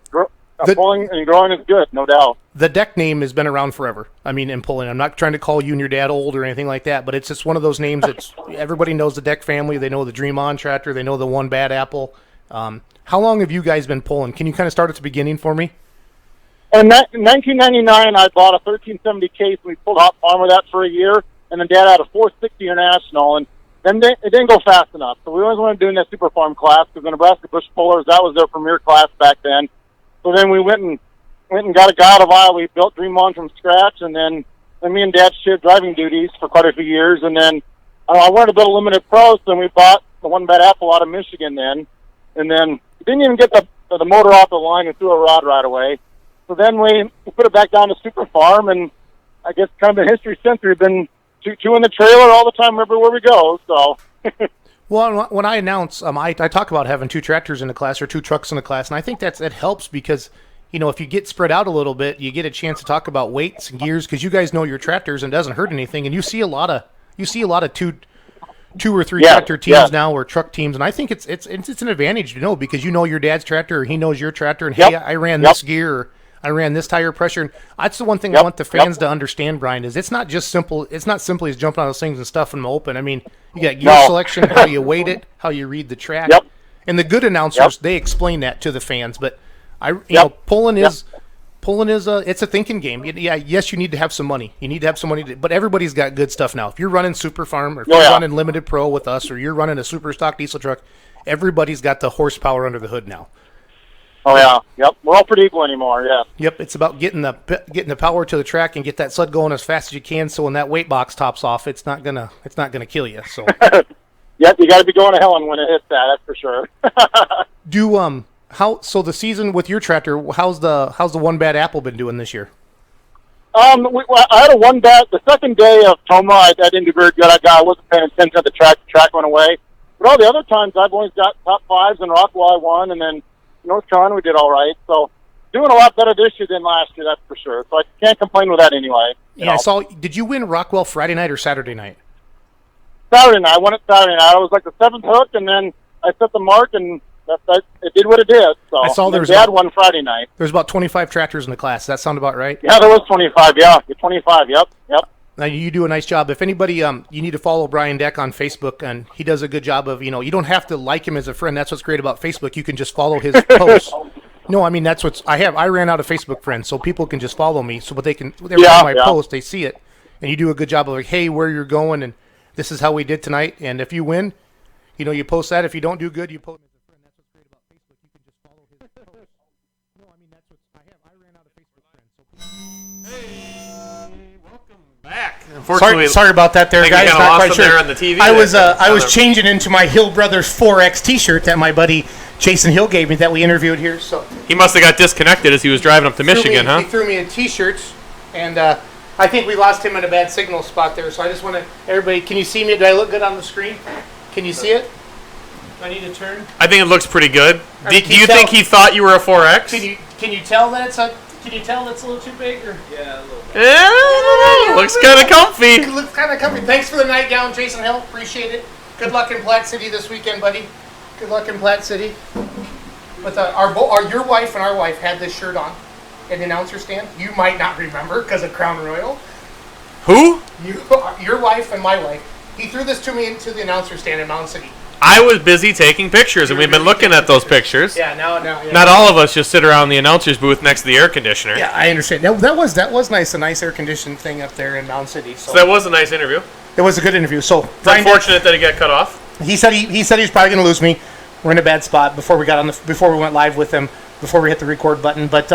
Polling and growing is good, no doubt. The Deck name has been around forever. I mean, in polling, I'm not trying to call you and your dad old or anything like that, but it's just one of those names that everybody knows the Deck family. They know the Dream On tractor. They know the One Bad Apple. How long have you guys been pulling? Can you kind of start at the beginning for me? In 1999, I bought a 1370 case, and we pulled hot farmer that for a year, and then Dad had a 460 International, and then it didn't go fast enough. So we always wanted to do that super farm class because the Nebraska Bush Pullers, that was their premier class back then. So then we went and got a guy out of Iowa. We built Dream On from scratch, and then me and Dad shared driving duties for quite a few years, and then I wanted to build a limited pro, so we bought the one bad apple out of Michigan then, and then didn't even get the motor off the line and threw a rod right away. So then we put it back down to super farm, and I guess kind of in history since we've been chewing the trailer all the time everywhere we go. So. Well, when I announce, I talk about having 2 tractors in the class or 2 trucks in the class, and I think that helps because, if you get spread out a little bit, you get a chance to talk about weights and gears because you guys know your tractors and it doesn't hurt anything, and you see a lot of two or three tractor teams now or truck teams, and I think it's an advantage to know because you know your dad's tractor or he knows your tractor, and hey, I ran this gear. Or I ran this tire pressure, and that's the one thing I want the fans to understand, Brian, is it's not just simple. It's not simply as jumping on those things and stuffing them open. I mean, you got gear selection, how you weight it, how you read the track, and the good announcers they explain that to the fans. But pulling is it's a thinking game. Yes, you need to have some money. You need to have some money, but everybody's got good stuff now. If you're running Super Farm or if you're running Limited Pro with us, or you're running a super stock diesel truck, everybody's got the horsepower under the hood now. Oh yeah, yep. We're all pretty equal anymore. Yeah. Yep. It's about getting the power to the track and get that sled going as fast as you can. So when that weight box tops off, it's not gonna kill you. So. Yep, you got to be going to hell when it hits that. That's for sure. So the season with your tractor, how's the one bad apple been doing this year? I had a one bad. The second day of Toma, I didn't do very good. I wasn't paying attention to the track. The track went away. But all the other times, I've always got top 5s, and Rockwell I won, and then North Carolina we did all right. So doing a lot better this year than last year, that's for sure. So I can't complain with that anyway. Yeah, I saw. Did you win Rockwell Friday night or Saturday night? Saturday night. I won it Saturday night. I was like the 7th hook, and then I set the mark, and it did what it did. So I saw there was Dad won Friday night. There's about 25 tractors in the class. Does that sound about right? Yeah, there was 25. Yeah, 25. Yep. Now you do a nice job. If anybody, you need to follow Brian Deck on Facebook, and he does a good job of, you don't have to like him as a friend. That's what's great about Facebook. You can just follow his posts. No, I mean that's what's I ran out of Facebook friends, so people can just follow me, so but they can every time I post, they see it, and you do a good job of like, hey, where you're going, and this is how we did tonight, and if you win, you post that. If you don't do good, you post. That's what's great about Facebook. You can just follow his posts. No, I mean that's what I ran out of Facebook friends, so. Hey, welcome back. Unfortunately, sorry about that, there, guys. Not quite sure. There on the TV. I was changing into my Hill Brothers 4X T-shirt that my buddy Jason Hill gave me that we interviewed here. So he must have got disconnected as he was driving up to Michigan, huh? He threw me a T-shirt, and I think we lost him in a bad signal spot there. So I just want to everybody. Can you see me? Do I look good on the screen? Can you see it? Do I need to turn? I think it looks pretty good. Do you think he thought you were a 4X? Can you tell that it's a? Can you tell that's a little too big? Or? Yeah, a little bit. Yeah, looks kind of comfy. It looks kind of comfy. Thanks for the nightgown, Jason Hill. Appreciate it. Good luck in Platte City this weekend, buddy. Good luck in Platte City. But your wife and our wife had this shirt on at the announcer stand. You might not remember because of Crown Royal. Who? Your wife and my wife. He threw this to me into the announcer stand in Mountain City. I was busy taking pictures, and we've been looking at those pictures. Yeah, now. Yeah. Not all of us just sit around the announcer's booth next to the air conditioner. Yeah, I understand. That was nice. A nice air conditioned thing up there in Mountain City. So that was a nice interview. It was a good interview. So it's unfortunate that he got cut off. He said he was probably going to lose me. We're in a bad spot before we went live with him, before we hit the record button. But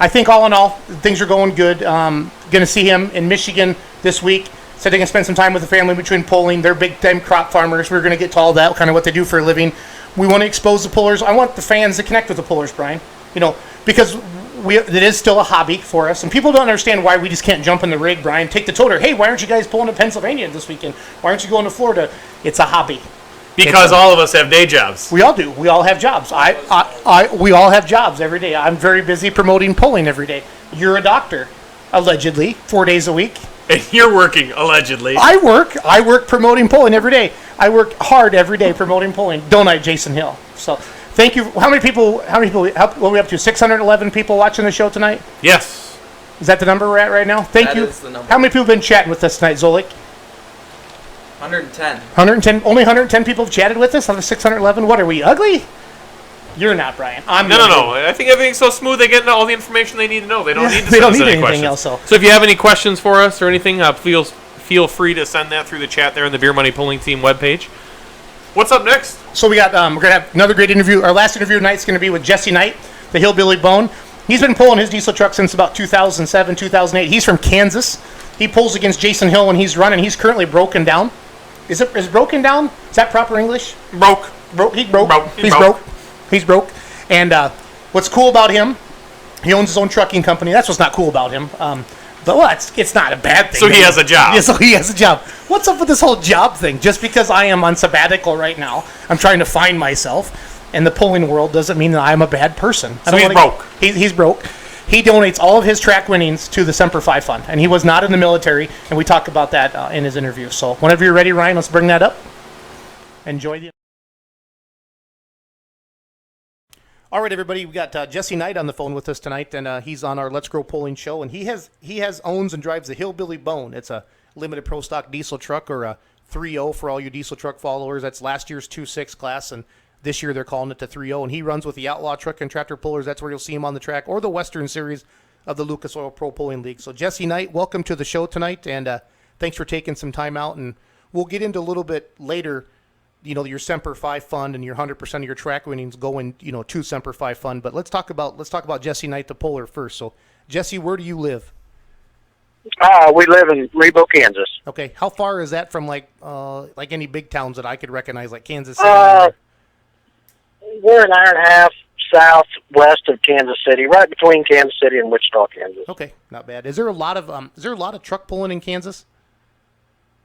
I think all in all, things are going good. Going to see him in Michigan this week. Said they're going to spend some time with the family between pulling. They're big-time crop farmers. We're going to get to all that, kind of what they do for a living. We want to expose the pullers. I want the fans to connect with the pullers, Brian. Because it is still a hobby for us. And people don't understand why we just can't jump in the rig, Brian. Take the toter. Hey, why aren't you guys pulling to Pennsylvania this weekend? Why aren't you going to Florida? It's a hobby. Because all of us have day jobs. We all do. We all have jobs. We all have jobs every day. I'm very busy promoting pulling every day. You're a doctor, allegedly, 4 days a week. And you're working, allegedly. I work promoting pulling every day. I work hard every day promoting pulling. Don't I, Jason Hill? So, thank you. How many people, what are we up to? 611 people watching the show tonight? Yes. Is that the number we're at right now? Thank you. That is the number. How many people have been chatting with us tonight, Zolik? 110. 110. Only 110 people have chatted with us out of 611. What, are we ugly? You're not, Brian. I'm No. I think everything's so smooth. They get all the information they need to know. They don't need to they send don't us need any anything questions. else. So if you have any questions for us or anything, feel free to send that through the chat there on the Beer Money Pulling Team webpage. What's up next? So we got we're gonna have another great interview. Our last interview tonight is going to be with Jesse Knight, the Hillbilly Bone. He's been pulling his diesel truck since about 2007, 2008. He's from Kansas. He pulls against Jason Hill when he's running. He's currently broken down. Is broken down? Is that proper English? Broke. He's broke. He's broke. And what's cool about him, he owns his own trucking company. That's what's not cool about him. It's not a bad thing. So he has a job. Yeah, so he has a job. What's up with this whole job thing? Just because I am on sabbatical right now, I'm trying to find myself. In the pulling world doesn't mean that I'm a bad person. So he's broke. He's broke. He donates all of his track winnings to the Semper Fi Fund, and he was not in the military, and we talk about that in his interview. So whenever you're ready, Ryan, let's bring that up. Enjoy the... All right, everybody, we got Jesse Knight on the phone with us tonight, and he's on our Let's Grow Pulling show, and he owns and drives the Hillbilly Bone. It's a limited pro stock diesel truck, or a 3.0 for all you diesel truck followers. That's last year's 2.6 class, and this year they're calling it the 3.0, and he runs with the Outlaw Truck and Tractor Pullers. That's where you'll see him on the track, or the Western Series of the Lucas Oil Pro Pulling League. So Jesse Knight, welcome to the show tonight, and thanks for taking some time out. And we'll get into a little bit later, your Semper Fi Fund and your 100% of your track winnings going, to Semper Fi Fund. But let's talk about Jesse Knight, the puller, first. So Jesse, where do you live? We live in Rebo, Kansas. Okay, how far is that from like any big towns that I could recognize, like Kansas City? We're an hour and a half southwest of Kansas City, right between Kansas City and Wichita, Kansas. Okay, not bad. Is there a lot of truck pulling in Kansas?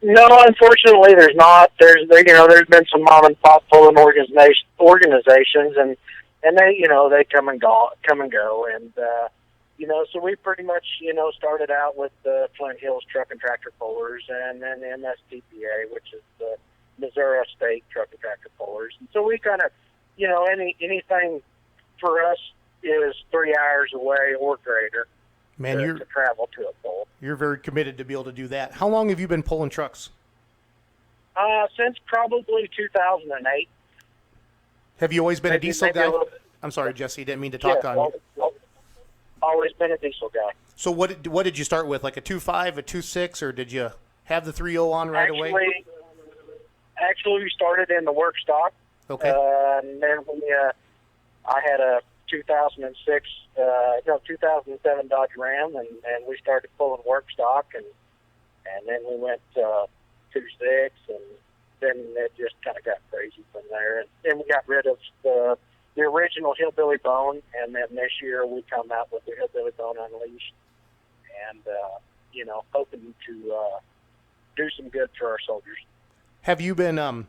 No, unfortunately, there's not. There's been some mom and pop pulling organizations, and they come and go, and so we pretty much started out with the Flint Hills Truck and Tractor Pullers, and then MSTPA, which is the Missouri State Truck and Tractor Pullers, and so we kind of anything for us is 3 hours away or greater. Man, to travel to a pull. You're very committed to be able to do that. How long have you been pulling trucks? Since probably 2008. Have you always been a diesel guy? I'm sorry, Jesse, didn't mean to talk on you. Always been a diesel guy. So what did you start with, like a 2.5, a 2.6, or did you have the 3.0 on right away? Actually, we started in the work stock. Okay. And then I had a 2007 Dodge Ram, and we started pulling work stock, and then we went 2.6, and then it just kind of got crazy from there. And then we got rid of the original Hillbilly Bone, and then this year we come out with the Hillbilly Bone Unleashed, and hoping to do some good for our soldiers. Have you been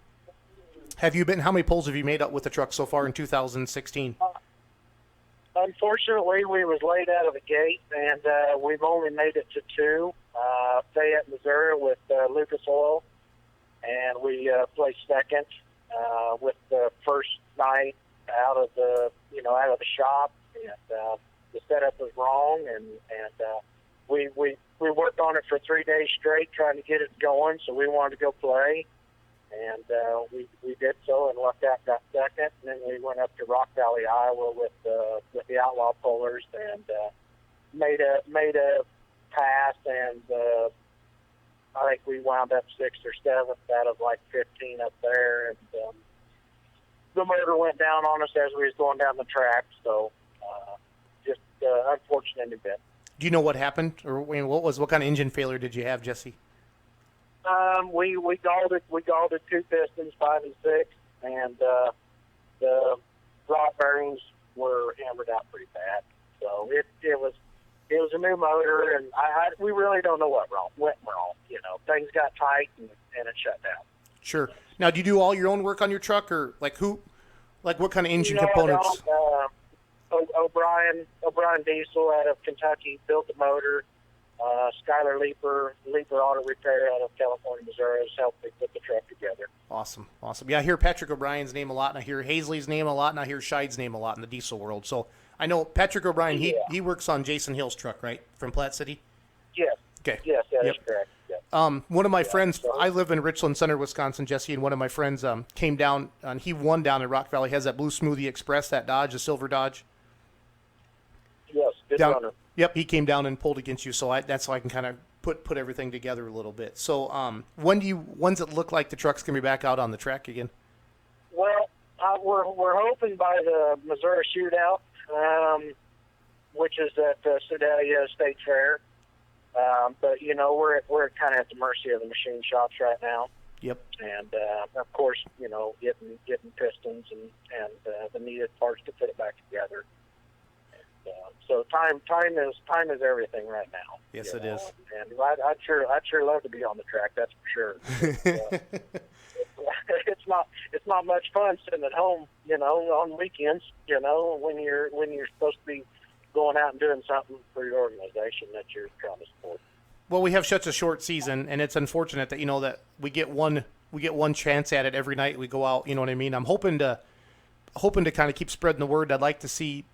how many pulls have you made up with the truck so far in 2016? Unfortunately, we was late out of the gate, and we've only made it to 2. Fayette, Missouri, with Lucas Oil, and we placed second with the first night out of the shop, and the setup was wrong, and we worked on it for 3 days straight trying to get it going, so we wanted to go play. And we did so and lucked out, got second. And then we went up to Rock Valley, Iowa, with the Outlaw Pullers, and made a pass. And I think we wound up 6th or 7th out of like 15 up there. And the motor went down on us as we was going down the track. So just unfortunate event. Do you know what happened, or what kind of engine failure did you have, Jesse? We galled it 2 pistons, 5 and 6, and the rod bearings were hammered out pretty bad. So it was a new motor, and we really don't know what went wrong. Things got tight and it shut down. Sure. Now, do you do all your own work on your truck, or what kind of engine components? O'Brien Diesel out of Kentucky built the motor. Skylar Leaper Auto Repair out of California, Missouri has helped me put the truck together. Awesome. Yeah, I hear Patrick O'Brien's name a lot, and I hear Hazley's name a lot, and I hear Scheide's name a lot in the diesel world. So I know Patrick O'Brien, he works on Jason Hill's truck, right, from Platte City? Yes. Okay. Yes, that is correct. Yeah. One of my friends, I live in Richland Center, Wisconsin, Jesse, and one of my friends came down, and he won down in Rock Valley. He has that Blue Smoothie Express, that Dodge, the silver Dodge. Yes, good Down, runner. yep, he came down and pulled against you, so that's so I can kind of put everything together a little bit. So when's it look like the truck's going to be back out on the track again? Well, we're hoping by the Missouri Shootout, which is at Sedalia State Fair. But we're kind of at the mercy of the machine shops right now. Yep. And of course, getting pistons and the needed parts to put it back together. And, so time is everything right now. Yes, it is. And I'd sure love to be on the track. That's for sure. It's not much fun sitting at home, on weekends, when you're supposed to be going out and doing something for your organization that you're trying to support. Well, we have such a short season, and it's unfortunate that that we get one chance at it every night. We go out, you know what I mean. I'm hoping to kind of keep spreading the word. I'd like to see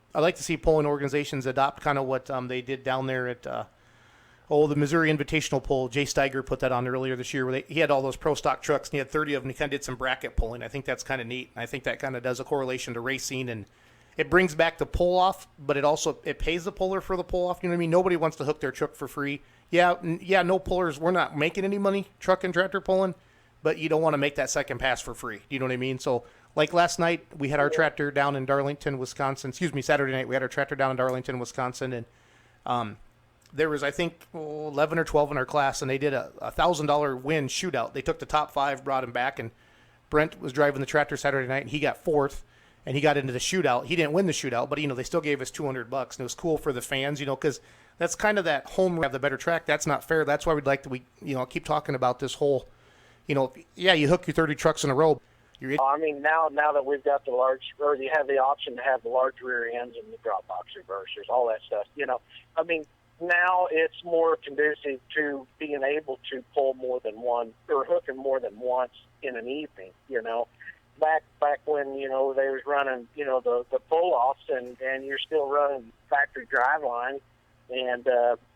polling organizations adopt kind of what they did down there at the Missouri Invitational Poll. Jay Steiger put that on earlier this year, where he had all those pro stock trucks, and he had 30 of them. He kind of did some bracket polling. I think that's kind of neat. I think that kind of does a correlation to racing, and it brings back the pull-off, but it pays the puller for the pull-off. You know what I mean? Nobody wants to hook their truck for free. Yeah, no pullers. We're not making any money truck and tractor pulling, but you don't want to make that second pass for free. You know what I mean? So, like last night, we had our tractor down in Darlington, Wisconsin. Saturday night, we had our tractor down in Darlington, Wisconsin, and there was, I think, 11 or 12 in our class, and they did a $1,000 win shootout. They took the top 5, brought him back, and Brent was driving the tractor Saturday night, and he got 4th. And he got into the shootout. He didn't win the shootout, but they still gave us $200, and it was cool for the fans, because that's kind of that home have the better track. That's not fair. That's why we'd like to keep talking about this whole, you hook your 30 trucks in a row. Now that we've got the large, or you have the option to have the large rear ends and the drop box reversers, all that stuff. Now it's more conducive to being able to pull more than one or hooking more than once in an evening. Back when they was running the pull offs and you're still running factory drive line and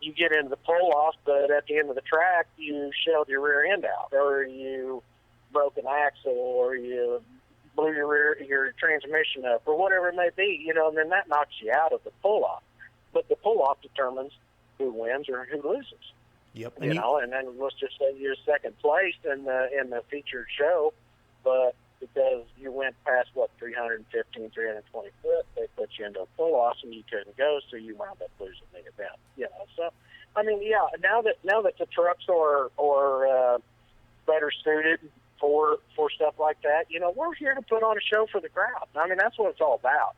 you get into the pull off, but at the end of the track you shelled your rear end out, or you broke an axle, or you blew your transmission up, or whatever it may be, and then that knocks you out of the pull off. But the pull off determines who wins or who loses. Yep. And then let's just say you're second place in the featured show, but because you went past 320 foot, they put you into a pull off and you couldn't go, so you wound up losing the event. So now that the trucks are better suited for stuff like that, we're here to put on a show for the crowd. That's what it's all about.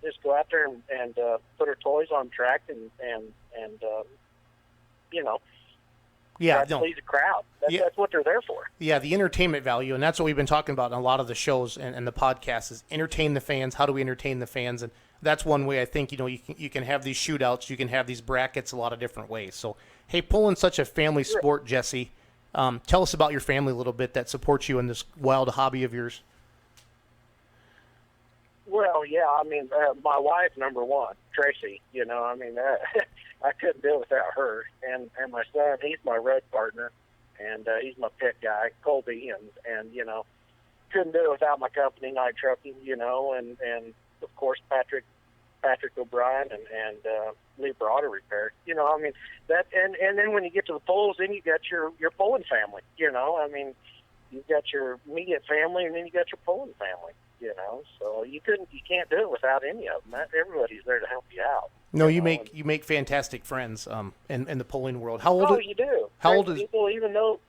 Just go out there and put our toys on track and please the crowd. That's what they're there for. Yeah, the entertainment value, and that's what we've been talking about in a lot of the shows and the podcasts, is entertain the fans. How do we entertain the fans? And that's one way I think, you can have these shootouts, you can have these brackets a lot of different ways. So, hey, pulling such a family sport, Jesse, tell us about your family a little bit that supports you in this wild hobby of yours. Well, yeah, my wife, number one, Tracy, I couldn't do it without her. And my son, he's my road partner, and he's my pit guy, Colby, and couldn't do it without my company, Night Trucking, and of course Patrick O'Brien and Libra Auto Repair. That, and then when you get to the polls, then you got your pulling family. You've got your immediate family, and then you got your pulling family. So you can't do it without any of them. Everybody's there to help you out. No, you make fantastic friends in the pulling world. How old? Oh, you do. How old is people? Even though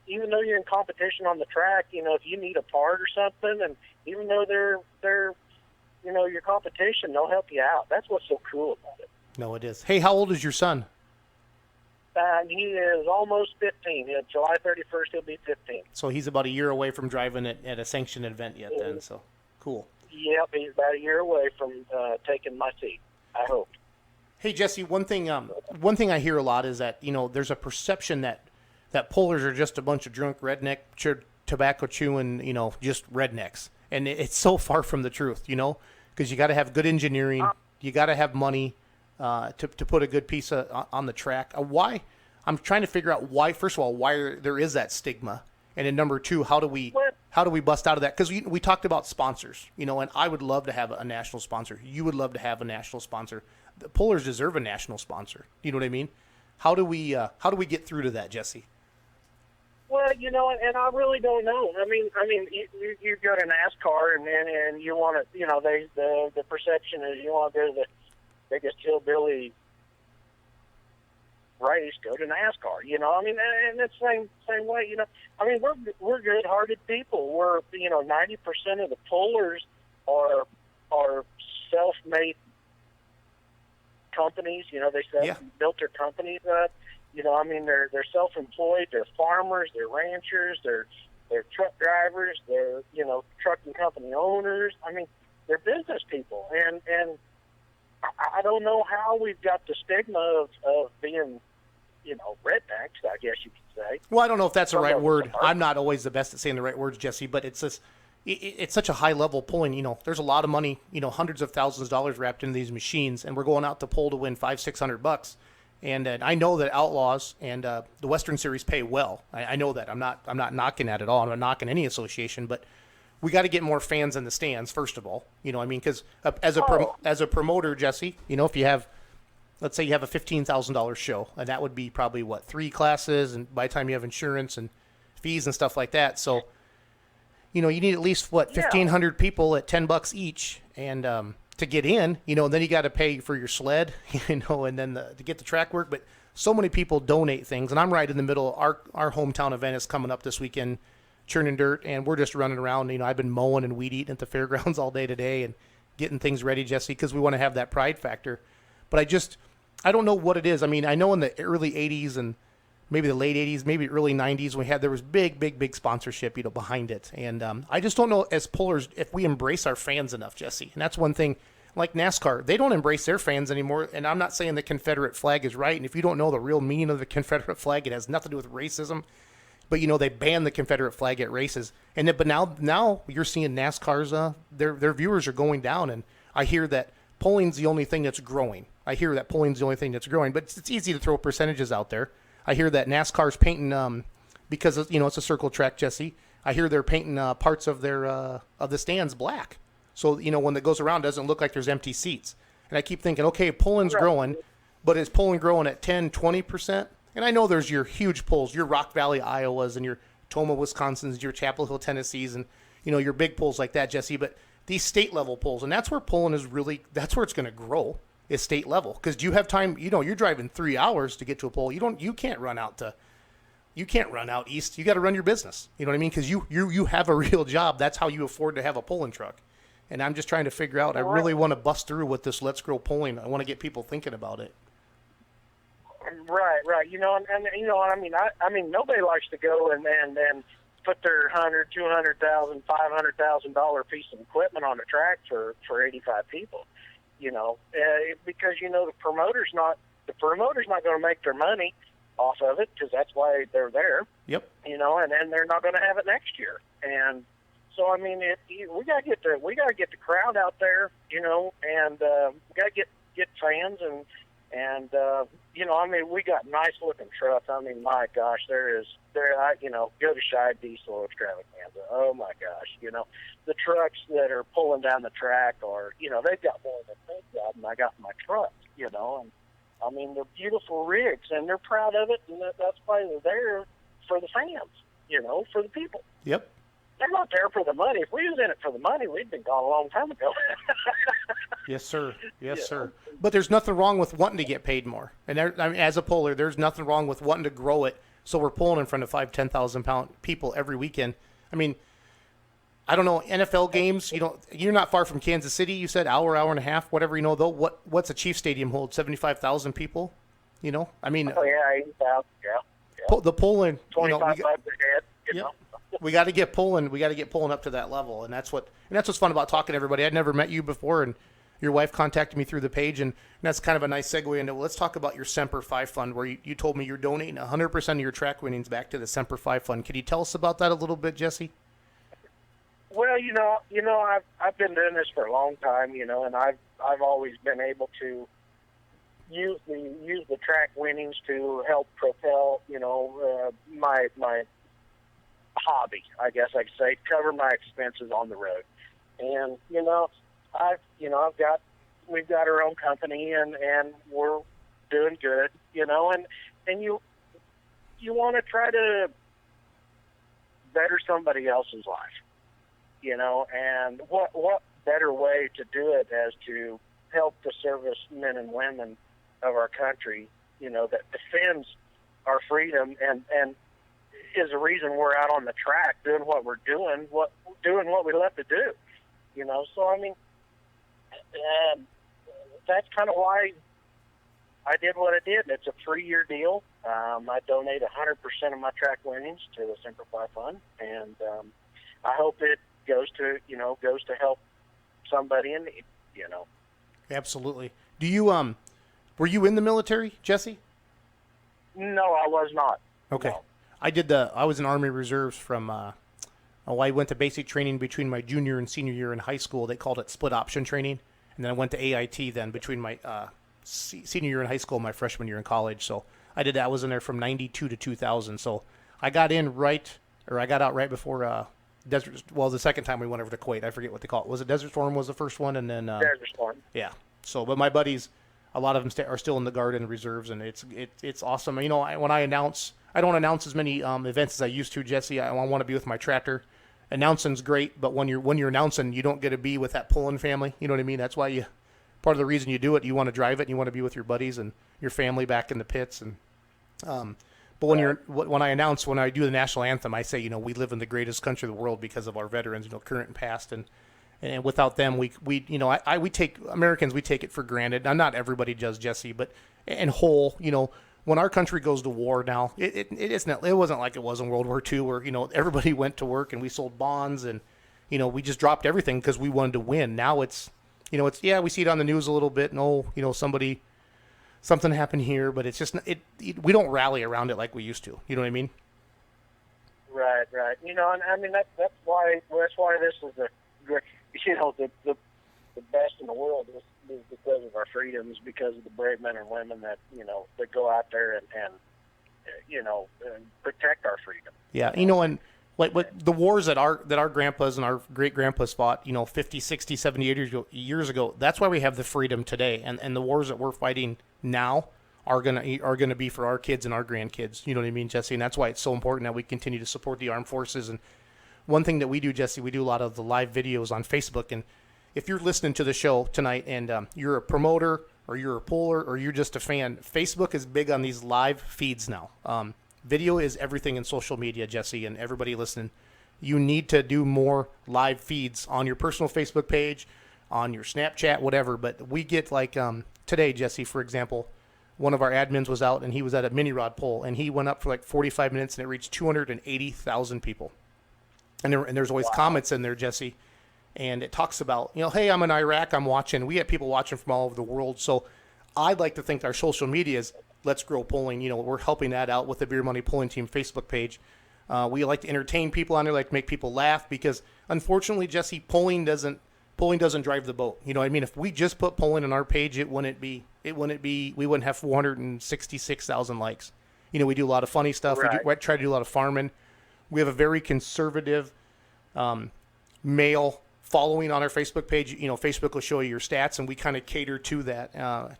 you're in competition on the track, if you need a part or something, and even though they're your competition, they'll help you out. That's what's so cool about it. No, it is. Hey, how old is your son? He is almost 15. July 31st, he'll be 15. So he's about a year away from driving at a sanctioned event yet. Then, so cool. Yep, he's about a year away from taking my seat, I hope. Hey, Jesse, one thing I hear a lot is that there's a perception that pullers are just a bunch of drunk redneck tobacco chewing just rednecks, and it's so far from the truth. Because you got to have good engineering, you got to have money to put a good piece on the track. I'm I'm trying to figure out why. First of all, why there is that stigma, and then number two, how do we bust out of that? Because we talked about sponsors, and I would love to have a national sponsor. You would love to have a national sponsor. The pullers deserve a national sponsor. You know what I mean? How do we get through to that, Jesse? Well, and I really don't know. I mean, you go to NASCAR and you want to, the perception is you want to go to the biggest hillbilly race, go to NASCAR. And it's same way. We're good-hearted people. We're 90% of the pullers are self-made companies. They built their companies up. They're self-employed. They're farmers. They're ranchers. They're truck drivers. They're trucking company owners. They're business people. And I don't know how we've got the stigma of being rednecks, I guess you could say. Well, I don't know if that's the right word. I'm not always the best at saying the right words, Jesse, but it's such a high level pulling. There's a lot of money, hundreds of thousands of dollars wrapped into these machines, and we're going out to pull to win $500-600. And I know that Outlaws and the Western Series pay well. I know that. I'm not knocking that at all. I'm not knocking any association, but we got to get more fans in the stands first of all. Because as a promoter, Jesse, if you have, let's say you have a $15,000 show, and that would be probably 3 classes, and by the time you have insurance and fees and stuff like that, so you need at least 1,500 people at $10 each, and to get in, and then you got to pay for your sled, and then to get the track work. But so many people donate things, and I'm right in the middle. Our hometown event is coming up this weekend, churning dirt, and we're just running around. I've been mowing and weed eating at the fairgrounds all day today and getting things ready, Jesse, because we want to have that pride factor. But I don't know what it is. I know in the early 80s and maybe the late 80s, maybe early 90s, there was big sponsorship, behind it. And I just don't know as pullers if we embrace our fans enough, Jesse. And that's one thing. Like NASCAR, they don't embrace their fans anymore. And I'm not saying the Confederate flag is right. And if you don't know the real meaning of the Confederate flag, it has nothing to do with racism. But they banned the Confederate flag at races. But now you're seeing NASCAR's their viewers are going down. And I hear that pulling's the only thing that's growing. But it's easy to throw percentages out there. I hear that NASCAR's painting because it's a circle track, Jesse. I hear they're painting parts of their of the stands black. So, when it goes around, it doesn't look like there's empty seats. And I keep thinking, okay, pulling's growing, but is pulling growing at 10, 20%? And I know there's your huge pulls, your Rock Valley, Iowas, and your Toma, Wisconsins, your Chapel Hill, Tennessees, and, your big pulls like that, Jesse. But these state-level pulls, and that's where pulling is really, that's where it's going to grow, is state level. Because do you have time, you're driving 3 hours to get to a pull. You can't run out east. You got to run your business. You know what I mean? Because you have a real job. That's how you afford to have a pulling truck. And I'm just trying to figure out, I really want to bust through with this Let's Grow pulling. I want to get people thinking about it. Right. Nobody likes to go and put their $100,000, $200,000, $500,000 piece of equipment on a track for 85 people. Because the promoter's not going to make their money off of it, because that's why they're there. Yep. And they're not going to have it next year. And so we gotta get the crowd out there, and we gotta get fans and we got nice looking trucks. My gosh, go to Shy Diesel Extravaganza. Oh my gosh, the trucks that are pulling down the track are, they've got more than they've got, and I got my truck, and they're beautiful rigs, and they're proud of it, and that's why they're there for the fans, for the people. Yep. They're not there for the money. If we was in it for the money, we'd been gone a long time ago. Yes, sir. Yes, sir. But there's nothing wrong with wanting to get paid more. And as a puller, there's nothing wrong with wanting to grow it. So we're pulling in front of 5,000, 10,000 pound people every weekend. I don't know, NFL games, you're not far from Kansas City. You said hour and a half, whatever, though. What's a Chiefs Stadium hold? 75,000 people? Oh, yeah, 80,000, yeah. The pulling, 25 per head, We got to get pulling. We got to get pulling up to that level, and that's what's fun about talking to everybody. I'd never met you before, and your wife contacted me through the page, and that's kind of a nice segue into. Let's talk about your Semper Fi Fund, where you told me you're donating 100% of your track winnings back to the Semper Fi Fund. Could you tell us about that a little bit, Jesse? Well, I've been doing this for a long time, and I've always been able to use the track track winnings to help propel, my hobby, I guess I could say, cover my expenses on the road. And we've got our own company, and we're doing good, and you want to try to better somebody else's life, and what better way to do it as to help the servicemen and women of our country, that defends our freedom and is the reason we're out on the track doing what we're doing, doing what we love to do, So I mean, that's kind of why I did what I did. It's a 3-year deal. I donate 100% of my track winnings to the Simplify Fund, and I hope it goes to help somebody in need. Absolutely. Do you were you in the military, Jesse? No, I was not. Okay. No. I was in Army Reserves from I went to basic training between my junior and senior year in high school. They called it split option training. And then I went to AIT then between my senior year in high school and my freshman year in college. So I did that. I was in there from 92 to 2000. So I got out right before the second time we went over to Kuwait. I forget what they call it. Was it Desert Storm was the first one? And then Desert Storm. Yeah. So, but my buddies, a lot of them are still in the Guard and reserves, and it's awesome. When I announce, I don't announce as many events as I used to, Jesse. I want to be with my tractor. Announcing's great, but when you're announcing, you don't get to be with that pulling family. You know what I mean? That's why part of the reason you do it, you want to drive it, and you want to be with your buddies and your family back in the pits. And but when I do the national anthem, I say, we live in the greatest country of the world because of our veterans, current and past, and without them, we take Americans, we take it for granted. Now, not everybody does, Jesse, but in whole, when our country goes to war now, it wasn't like it was in World War II where, everybody went to work and we sold bonds and, we just dropped everything because we wanted to win. Now it's, we see it on the news a little bit and, something happened here, but it's just, we don't rally around it like we used to. You know what I mean? Right. And I mean, that's why this is the best in the world is because of our freedoms, because of the brave men and women that go out there and protect our freedom. Yeah, and like what the wars that our grandpas and our great grandpas fought, 50, 60, 70 years ago, that's why we have the freedom today. And the wars that we're fighting now are gonna be for our kids and our grandkids. You know what I mean, Jesse? And that's why it's so important that we continue to support the armed forces. And one thing that we do, Jesse, we do a lot of the live videos on Facebook. And if you're listening to the show tonight and you're a promoter or you're a puller or you're just a fan, Facebook is big on these live feeds now. Video is everything in social media, Jesse, and everybody listening. You need to do more live feeds on your personal Facebook page, on your Snapchat, whatever. But we get like today, Jesse, for example, one of our admins was out and he was at a mini rod pull and he went up for like 45 minutes and it reached 280,000 people. And there's always comments in there, Jesse, and it talks about, hey, I'm in Iraq, I'm watching. We have people watching from all over the world. So I'd like to think our social media is Let's Grow Pulling. We're helping that out with the Beer Money Pulling Team Facebook page. We like to entertain people on there, like to make people laugh because, unfortunately, Jesse, pulling doesn't drive the boat. You know what I mean? If we just put pulling on our page, we wouldn't have 466,000 likes. We do a lot of funny stuff. Right. We try to do a lot of farming. We have a very conservative male following on our Facebook page. Facebook will show you your stats, and we kind of cater to that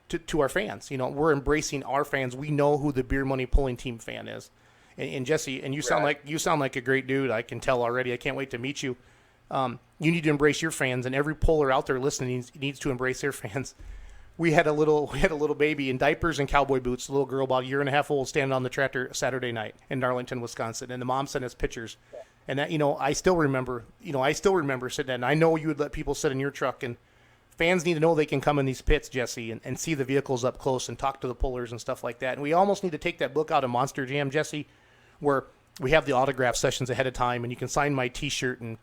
to our fans. We're embracing our fans. We know who the Beer Money Pulling Team fan is. And Jesse, and you sound like a great dude. I can tell already. I can't wait to meet you. You need to embrace your fans, and every puller out there listening needs to embrace their fans. We had a little baby in diapers and cowboy boots, a little girl about a year and a half old, standing on the tractor Saturday night in Darlington, Wisconsin, and the mom sent us pictures. And that, I still remember sitting there, and I know you would let people sit in your truck, and fans need to know they can come in these pits, Jesse, and see the vehicles up close and talk to the pullers and stuff like that. And we almost need to take that book out of Monster Jam, Jesse, where we have the autograph sessions ahead of time, and you can sign my T-shirt and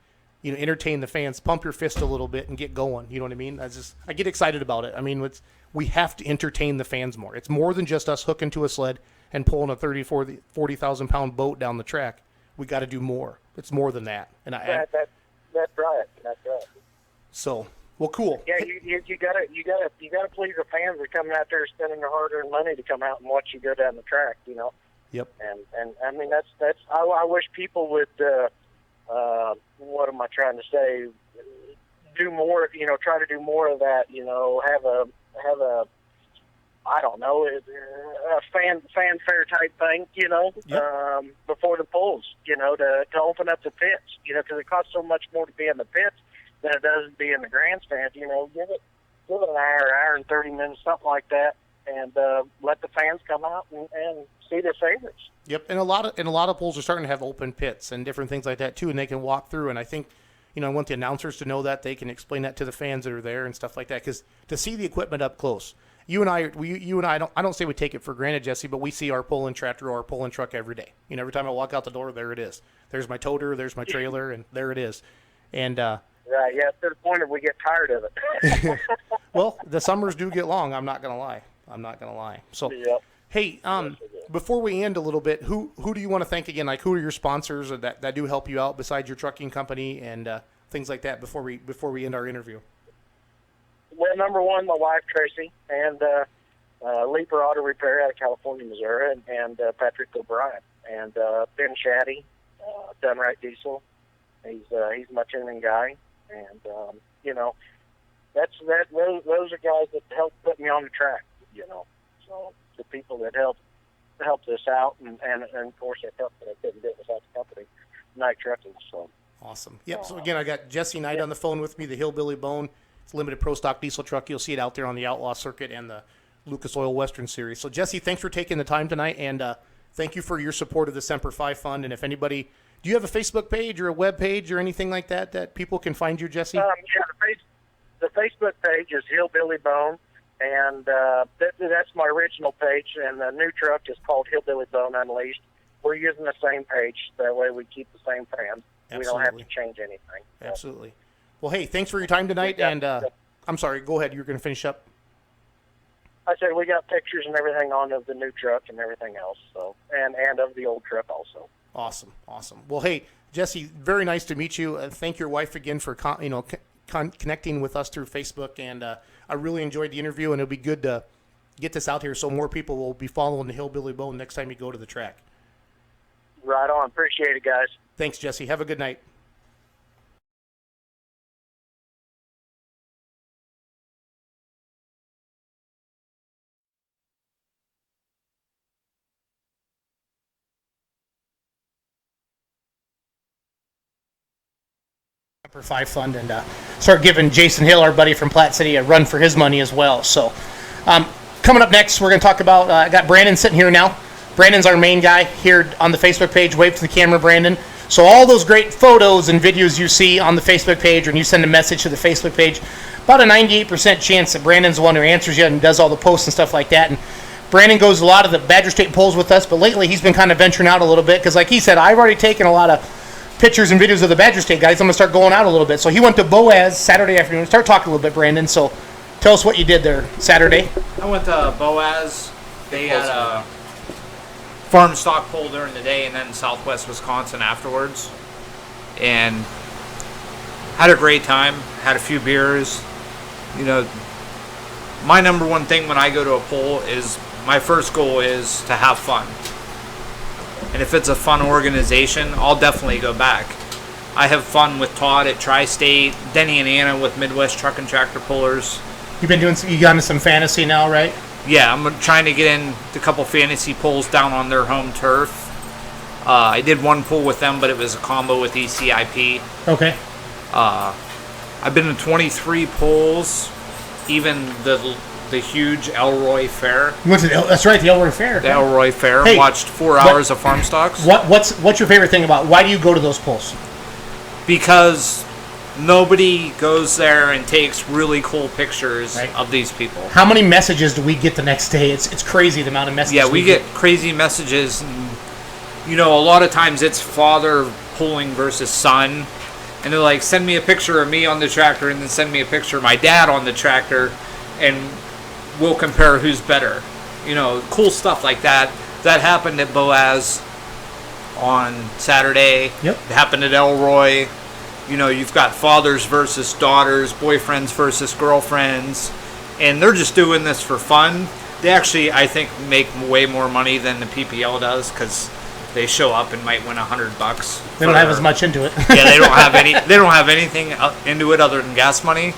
entertain the fans, pump your fist a little bit, and get going. You know what I mean? I get excited about it. I mean, we have to entertain the fans more. It's more than just us hooking to a sled and pulling a 40,000 pound boat down the track. We got to do more. It's more than that. And that's right. That's right. So, Well, cool. Yeah, you gotta please the fans that are coming out there spending their hard-earned money to come out and watch you go down the track. Yep. And I mean that's I wish people would what am I trying to say? Do more, try to do more of that. Have a I don't know, a fanfare type thing. Yep. Before the polls. To open up the pits. Because it costs so much more to be in the pits than it does to be in the grandstand. Give it an hour and 30 minutes, something like that, and let the fans come out and see their favorites. Yep, and a lot of polls are starting to have open pits and different things like that too, and they can walk through. And I think, I want the announcers to know that they can explain that to the fans that are there and stuff like that. Because to see the equipment up close, you and I don't say we take it for granted, Jesse, but we see our pulling tractor or our pulling truck every day. Every time I walk out the door, there it is. There's my toter, there's my trailer, and there it is. And right, yeah, to the point that we get tired of it. well, the summers do get long. I'm not gonna lie. So. Yep. Hey, before we end a little bit, who do you want to thank again? Like, who are your sponsors that do help you out besides your trucking company and things like that before we end our interview? Well, number one, my wife Tracy and Leaper Auto Repair out of California, Missouri, and Patrick O'Brien and Ben Shaddy, Done Right Diesel. He's my tuning guy, and those are guys that help put me on the track. So the people that helped us out, and of course that helped that I couldn't do it without the company, Night Trucking. So awesome. Yep. So again, I got Jesse Knight on the phone with me, the Hillbilly Bone. It's a limited pro stock diesel truck. You'll see it out there on the Outlaw Circuit and the Lucas Oil Western Series. So Jesse, thanks for taking the time tonight, and thank you for your support of the Semper Fi Fund. And if anybody, do you have a Facebook page or a web page or anything like that people can find you, Jesse? Yeah, the Facebook page is Hillbilly Bone. And that's my original page, and the new truck is called Hillbilly Bone Unleashed. We're using the same page. That way we keep the same fans. Absolutely. We don't have to change anything. Absolutely. Well, hey, thanks for your time tonight. And I'm sorry, go ahead. You're going to finish up. I said we got pictures and everything on of the new truck and everything else, so and of the old truck also. Awesome. Well, hey, Jesse, very nice to meet you. Thank your wife again for connecting with us through Facebook, and I really enjoyed the interview, and it'll be good to get this out here so more people will be following the Hillbilly Bone next time you go to the track. Right on. Appreciate it, guys. Thanks, Jesse. Have a good night. Semper Fi Fund, and start giving Jason Hill, our buddy from Platte City, a run for his money as well. So coming up next, we're going to talk about, I got Brandon sitting here now. Brandon's our main guy here on the Facebook page. Wave to the camera, Brandon. So all those great photos and videos you see on the Facebook page, when you send a message to the Facebook page, about a 98% chance that Brandon's the one who answers you and does all the posts and stuff like that. And Brandon goes a lot of the Badger State polls with us, but lately he's been kind of venturing out a little bit because, like he said, I've already taken a lot of pictures and videos of the Badger State guys. I'm going to start going out a little bit. So he went to Boaz Saturday afternoon. Start talking a little bit, Brandon. So tell us what you did there Saturday. I went to Boaz. They had a farm stock pull during the day and then Southwest Wisconsin afterwards. And had a great time. Had a few beers. My number one thing when I go to a pull is my first goal is to have fun. And if it's a fun organization, I'll definitely go back. I have fun with Todd at Tri-State, Denny and Anna with Midwest Truck and Tractor Pullers. You got into some fantasy now, right? Yeah, I'm trying to get in a couple fantasy pulls down on their home turf. I did one pull with them, but it was a combo with ECIP. Okay. I've been in 23 pulls, even the huge Elroy Fair. You went to that's right, the Elroy Fair. The Elroy Fair. Hey, watched 4 hours of farm stocks. What's your favorite thing about? Why do you go to those pulls? Because nobody goes there and takes really cool pictures of these people. How many messages do we get the next day? It's crazy the amount of messages. Yeah, we get crazy messages. And, a lot of times it's father pulling versus son. And they're like, send me a picture of me on the tractor and then send me a picture of my dad on the tractor. And we'll compare who's better. Cool stuff like that. That happened at Boaz on Saturday. Yep. It happened at Elroy. You've got fathers versus daughters, boyfriends versus girlfriends, and they're just doing this for fun. They actually, I think, make way more money than the PPL does because they show up and might win $100. They don't have as much into it. Yeah, they don't have any. They don't have anything into it other than gas money.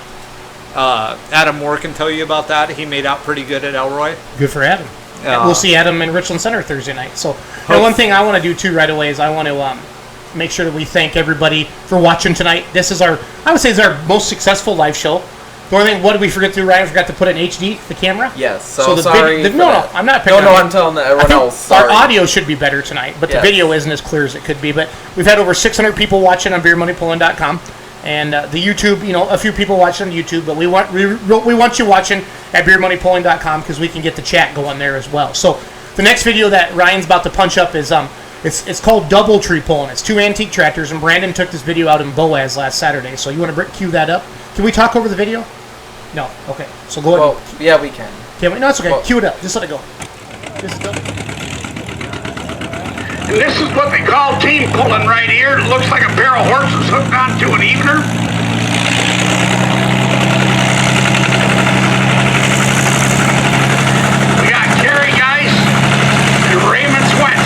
Adam Moore can tell you about that. He made out pretty good at Elroy. Good for Adam. We'll see Adam in Richland Center Thursday night. So, and one thing I want to do too right away is I want to make sure that we thank everybody for watching tonight. This is I would say, is our most successful live show. The only thing, what did we forget to do, Ryan? I forgot to put in HD, the camera? Yes, so sorry. No, I'm not picking No, I'm telling everyone else. Sorry. Our audio should be better tonight, but the video isn't as clear as it could be. But we've had over 600 people watching on beermoneypulling.com. And the YouTube, a few people watching on YouTube, but we want you watching at beermoneypulling.com because we can get the chat going there as well. So the next video that Ryan's about to punch up is it's called Double Tree Pulling. It's 2 antique tractors, and Brandon took this video out in Boaz last Saturday. So you want to cue that up? Can we talk over the video? No. Okay. So go ahead. Well, yeah, we can. Can we? No, it's okay. Well, cue it up. Just let it go. This is double. And this is what they call team pulling right here. It looks like a pair of horses hooked onto an evener. We got Kerry Geis and Raymond Swenson.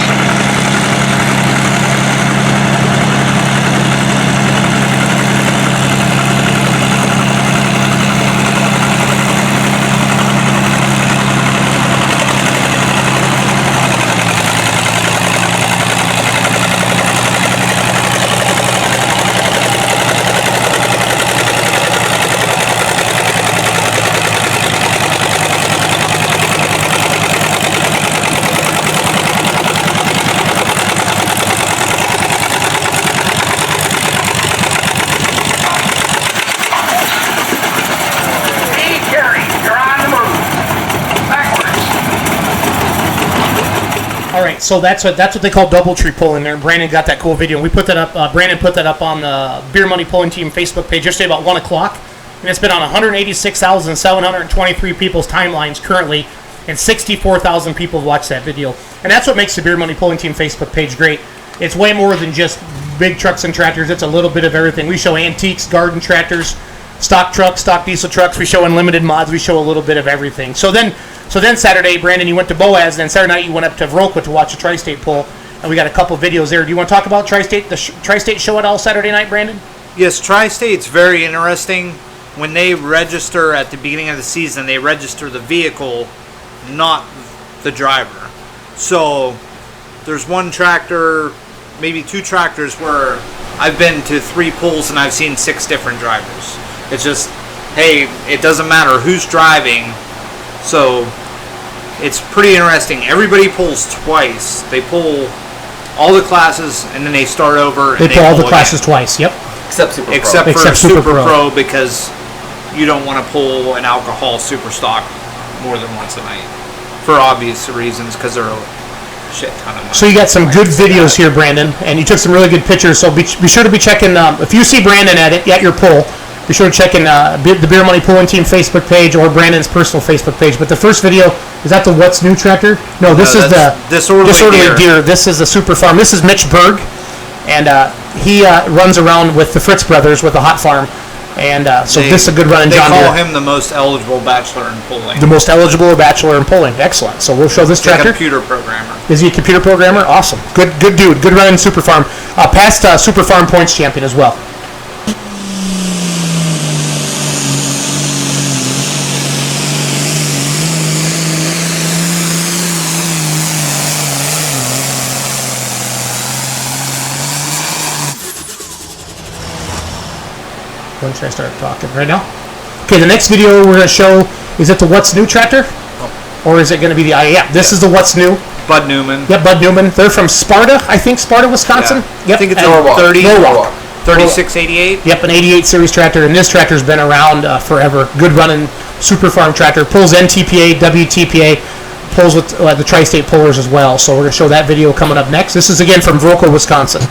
So that's what they call double tree pulling there. Brandon got that cool video, and we put that up. Brandon put that up on the Beer Money Pulling Team Facebook page yesterday about 1 o'clock, and it's been on 186,723 people's timelines currently, and 64,000 people have watched that video. And that's what makes the Beer Money Pulling Team Facebook page great. It's way more than just big trucks and tractors. It's a little bit of everything. We show antiques, garden tractors, stock trucks, stock diesel trucks. We show unlimited mods. We show a little bit of everything. So then Saturday, Brandon, you went to Boaz. Then Saturday night, you went up to Vroka to watch a Tri-State pull, and we got a couple videos there. Do you want to talk about Tri-State, the Tri-State show at all Saturday night, Brandon? Yes, Tri-State's very interesting. When they register at the beginning of the season, they register the vehicle, not the driver. So there's one tractor, maybe 2 tractors where I've been to 3 pulls and I've seen 6 different drivers. It's just, hey, it doesn't matter who's driving. So it's pretty interesting. Everybody pulls twice. They pull all the classes and then they start over. They pull all the classes twice. Yep. Except Super Pro. Except for Super Pro because you don't want to pull an alcohol super stock more than once a night for obvious reasons because they're a shit ton of money. So you got some good videos here, Brandon, and you took some really good pictures. So be sure to be checking. If you see Brandon at your pull, be sure to check in the Beer Money Pulling Team Facebook page or Brandon's personal Facebook page. But the first video, is that the What's New tractor? No, this is the Disorderly Deer. This is the Super Farm. This is Mitch Berg, and he runs around with the Fritz brothers with the Hot Farm. And this is a good run in John Deere. They call him the most eligible bachelor in pulling. The most eligible bachelor in pulling. Excellent. So we'll show this tractor. A computer programmer. Is he a computer programmer? Awesome. Good dude. Good run in Super Farm. Past Super Farm points champion as well. When should I start talking? Right now? Okay, the next video we're going to show, is it the What's New tractor? Or is it going to be the This is the What's New. Bud Newman. Yep, Bud Newman. They're from Sparta, I think, Wisconsin. Yeah. Yep. I think it's Norwalk. 3688. Yep, an 88 series tractor, and this tractor's been around forever. Good running Super Farm tractor. Pulls NTPA, WTPA, pulls with the Tri-State pullers as well. So we're going to show that video coming up next. This is again from Vroka, Wisconsin.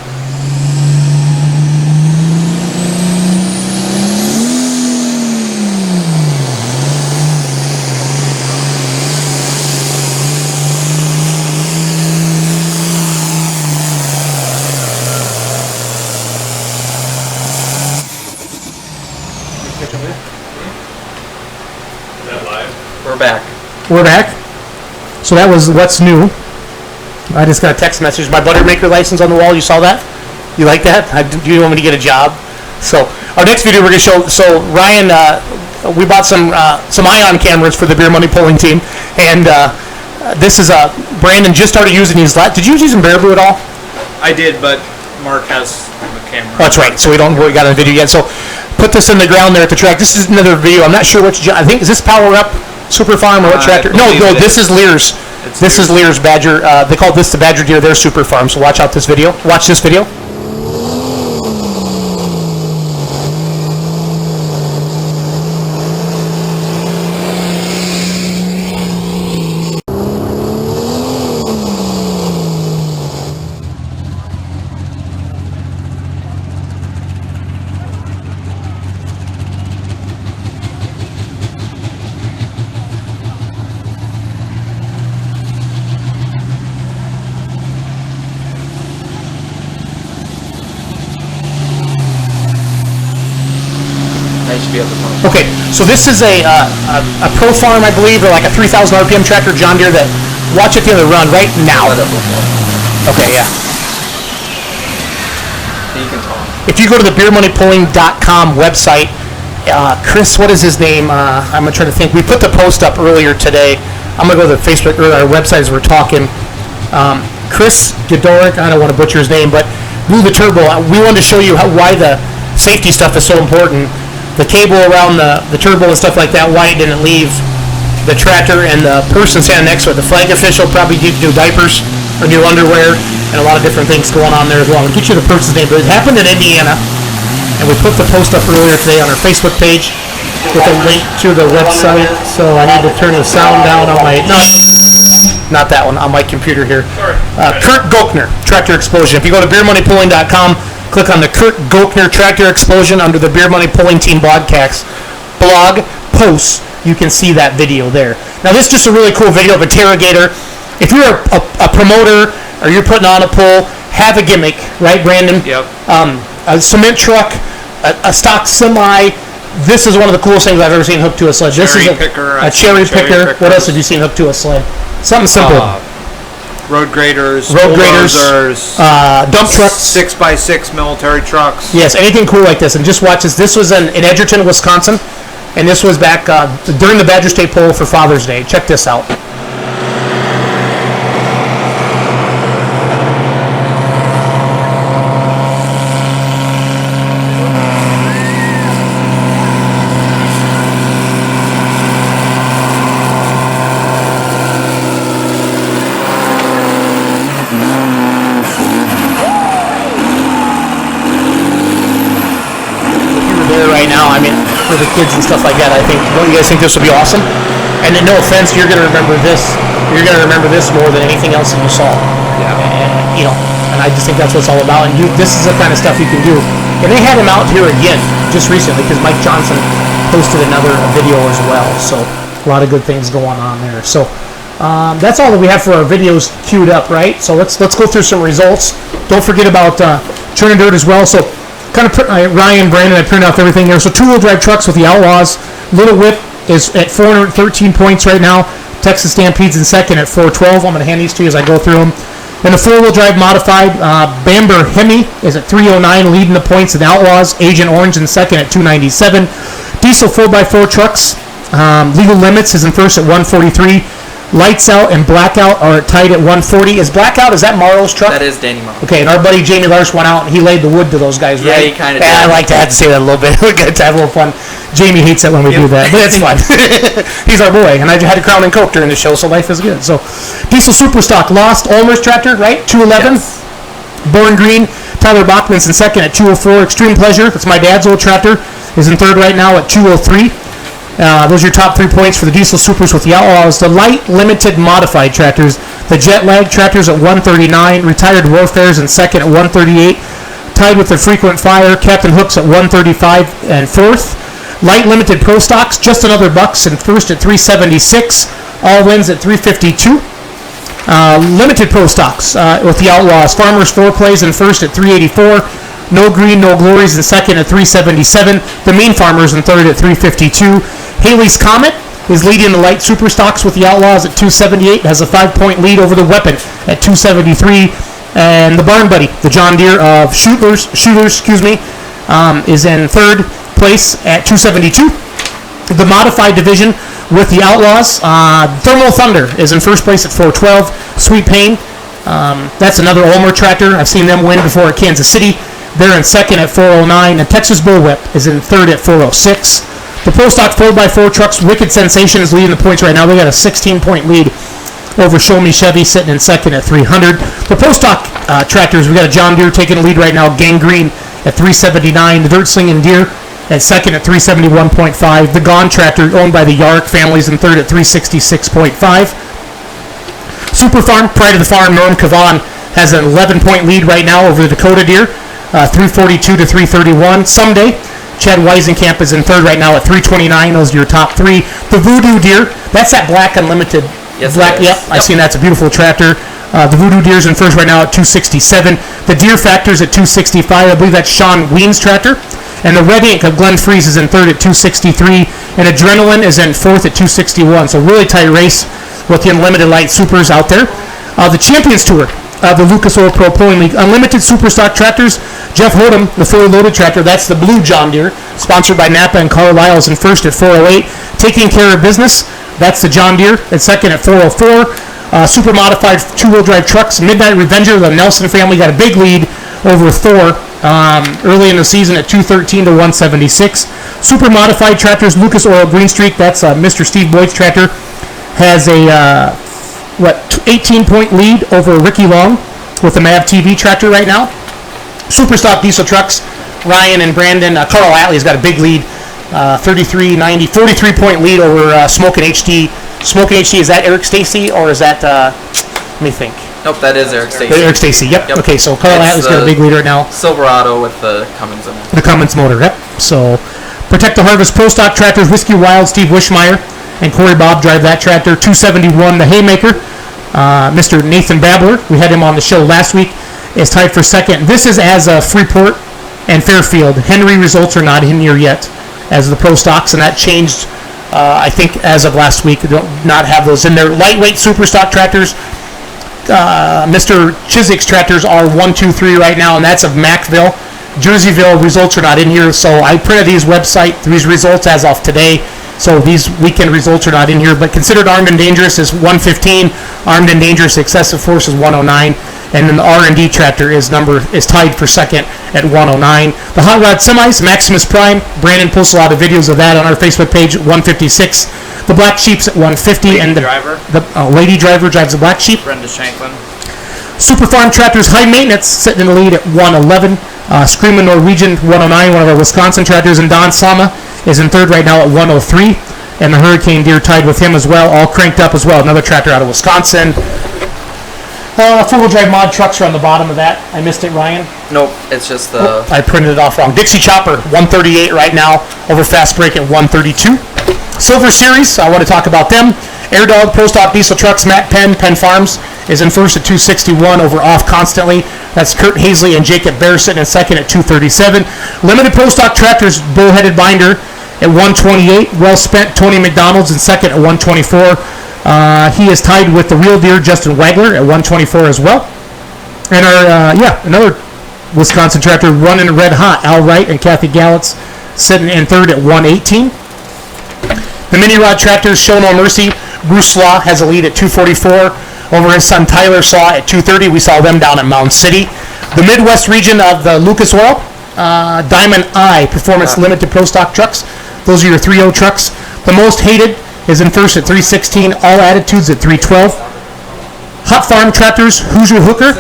back. We're back. So that was what's new. I just got a text message. My Buttermaker license on the wall. You saw that? You like that? Do you want me to get a job? So our next video we're going to show. So Ryan, we bought some ion cameras for the beer money pulling team, and this is Brandon just started using these. Did you use them Baraboo at all? I did, but Mark has the camera. Oh, that's right. So we got a video yet. So put this in the ground there at the track. This is another video. I'm not sure which. I think is this Power Up Super Farm or what tractor? No. This is Lear's. This is Lear's Badger. They call this the Badger Deer. Their Super Farm. So watch out this video. Watch this video. Okay, so this is a Pro Farm, I believe, or like a 3,000 RPM tractor, John Deere. That watch it the other run right now. Okay, yeah. If you go to the beermoneypulling.com website, Chris, what is his name? I'm gonna try to think. We put the post up earlier today. I'm gonna go to the Facebook or our website as we're talking. Chris Godoric, I don't want to butcher his name, but blew the turbo. We wanted to show you why the safety stuff is so important. The cable around the turbo and stuff like that, why it didn't leave the tractor, and the person standing next to it, the flag official, probably need new diapers or new underwear and a lot of different things going on there as well. I'll get you the person's name, but it happened in Indiana, and we put the post up earlier today on our Facebook page with a link to the website. So I need to turn the sound down on my, not that one, on my computer here. Kurt Gochner, Tractor Explosion. If you go to beermoneypulling.com, click on the Kurt Gochner Tractor Explosion under the Beer Money Pulling Team podcast blog posts. You can see that video there. Now, this is just a really cool video of a Terragator. If you're a promoter or you're putting on a pull, have a gimmick, right, Brandon? Yep. A cement truck, a stock semi. This is one of the coolest things I've ever seen hooked to a sled. This is a cherry picker. What else have you seen hooked to a sled? Something simple. Road graders, bulldozers, dump trucks, 6x6 military trucks. Yes, anything cool like this. And just watch this. This was in Edgerton, Wisconsin, and this was back during the Badger State Poll for Father's Day. Check this out. For the kids and stuff like that, I think. Don't you guys think this would be awesome? And no offense, you're going to remember this. You're going to remember this more than anything else that you saw. Yeah. And I just think that's what it's all about. And this is the kind of stuff you can do. And they had him out here again just recently because Mike Johnson posted another video as well. So a lot of good things going on there. So that's all that we have for our videos queued up, right? So let's go through some results. Don't forget about Churn and Dirt as well. So kind of Ryan, Brandon, I printed out everything here. So two-wheel drive trucks with the Outlaws. Little Whip is at 413 points right now. Texas Stampede's in second at 412. I'm going to hand these to you as I go through them. And the four-wheel drive modified, Bamber Hemi is at 309, leading the points in Outlaws. Agent Orange in second at 297. Diesel 4x4 trucks, Legal Limits is in first at 143. Lights Out and Blackout are tied at 140. Is Blackout, is that Morrow's truck? That is Danny Morrow. Okay, and our buddy Jamie Lars went out and he laid the wood to those guys, right? Yeah, he kind of did. I like to have to say that a little bit. We got to have a little fun. Jamie hates it when we do that, but it's fun. He's our boy, and I had a Crown and Coke during the show, so life is good. So, Diesel Superstock lost Olmer's tractor, right? 211. Yes. Born Green, Tyler Bachman's in second at 204. Extreme Pleasure, that's my dad's old tractor, is in third right now at 203. Those are your top 3 points for the Diesel Supers with the Outlaws. The Light Limited Modified tractors, the Jet Lag tractors at 139. Retired Warfare's in second at 138. Tied with the Frequent Fire, Captain Hooks at 135 and fourth. Light Limited Pro Stocks, just another bucks in first at 376. All Wins at 352. Limited Pro Stocks with the Outlaws. Farmers 4 Plays in first at 384. No Green, No Glories in second at 377. The Mean Farmers in third at 352. Haley's Comet is leading the light super stocks with the Outlaws at 278. Has a 5-point lead over the Weapon at 273. And the Barn Buddy, the John Deere of Shooters, is in third place at 272. The Modified Division with the Outlaws, Thermal Thunder is in first place at 412. Sweet Pain, that's another Ulmer tractor. I've seen them win before at Kansas City. They're in second at 409. And Texas Bullwhip is in third at 406. The Pro Stock 4x4 trucks, Wicked Sensation is leading the points right now. They got a 16-point lead over Show Me Chevy, sitting in second at 300. The Pro Stock tractors, we got a John Deere taking the lead right now. Gangrene at 379. The Dirt Slinging Deere at second at 371.5. The Gone tractor, owned by the Yark families, in third at 366.5. Super Farm, Pride of the Farm, Norm Kavan has an 11-point lead right now over the Dakota Deer, 342 to 331. Someday, Chad Weisenkamp is in third right now at 329. Those are your top three. The Voodoo Deer, that's that Black Unlimited. Yes, Black, yep, I've seen that's a beautiful tractor. The Voodoo Deer's in first right now at 267. The Deer Factor's at 265. I believe that's Sean Ween's tractor. And the Red Ink of Glenn Freeze is in third at 263. And Adrenaline is in fourth at 261. So really tight race with the Unlimited Light Supers out there. The Champions Tour of the Lucas Oil Pro Pulling League. Unlimited Super Stock tractors. Jeff Hodem, the fully loaded tractor, that's the blue John Deere, sponsored by Napa and Carlisle, is in first at 408. Taking Care of Business, that's the John Deere, at second at 404. Super modified two-wheel drive trucks. Midnight Revenger, the Nelson family, got a big lead over Thor early in the season at 213 to 176. Super modified tractors, Lucas Oil Green Streak, that's Mr. Steve Boyd's tractor, has a 18-point lead over Ricky Long with the MAV TV tractor right now. Super stock diesel trucks, Ryan and Brandon, Carl Atlee's got a big lead, 33.90, 43-point lead over Smokin' HD. Smokin' HD, is that Eric Stacy or is that, let me think. Nope, that is Eric Stacy. Eric Stacy, yep. Okay, so Carl Atlee's got a big lead right now. Silverado with the Cummins in it. The Cummins motor, yep. So, Protect the Harvest Pro Stock tractors, Whiskey Wild, Steve Wishmeyer and Corey Bob drive that tractor. 271, the Haymaker. Mr. Nathan Babler, we had him on the show last week, is tied for second. This is as Freeport and Fairfield. Henry results are not in here yet as the Pro Stocks, and that changed, I think, as of last week. They don't not have those in there. Lightweight Super Stock tractors. Mr. Chiswick's tractors are 1, 2, 3 right now, and that's of Mackville. Jerseyville results are not in here, so I printed these results as of today. So these weekend results are not in here, but considered Armed and Dangerous is 115, Armed and Dangerous Excessive Force is 109, and then the R&D tractor is tied for second at 109. The Hot Rod Semis, Maximus Prime, Brandon posts a lot of videos of that on our Facebook page, 156. The Black Sheep's at 150, and the Lady Driver drives the Black Sheep. Brenda Shanklin. Super Farm Tractors High Maintenance sitting in the lead at 111. Screamin' Norwegian 109, one of our Wisconsin tractors, and Don Sama is in third right now at 103, and the Hurricane Deer tied with him as well, all cranked up as well. Another tractor out of Wisconsin. Four-wheel drive mod trucks are on the bottom of that. I missed it, Ryan. Nope, it's just the... I printed it off wrong. Dixie Chopper, 138 right now, over Fast Break at 132. Silver Series, I want to talk about them. Airdog Pro Stock Diesel Trucks, Matt Penn Farms, is in first at 261 over Off Constantly. That's Kurt Hazley and Jacob Bear sitting in second at 237. Limited Pro Stock Tractors, Bullheaded Binder at 128. Well Spent, Tony McDonald's in second at 124. He is tied with the Real Deer, Justin Wagler, at 124 as well. And our, another Wisconsin tractor running red hot, Al Wright and Kathy Gallitz sitting in third at 118. The Mini Rod Tractors, Show No Mercy, Bruce Slaw has a lead at 244 over his son Tyler Slaw at 230. We saw them down at Mound City. The Midwest region of the Lucas Oil, Diamond Eye Performance Limited Pro Stock trucks. Those are your 3.0 trucks. The Most Hated is in first at 316. All Attitudes at 312. Hot Farm Tractors, Hoosier Hooker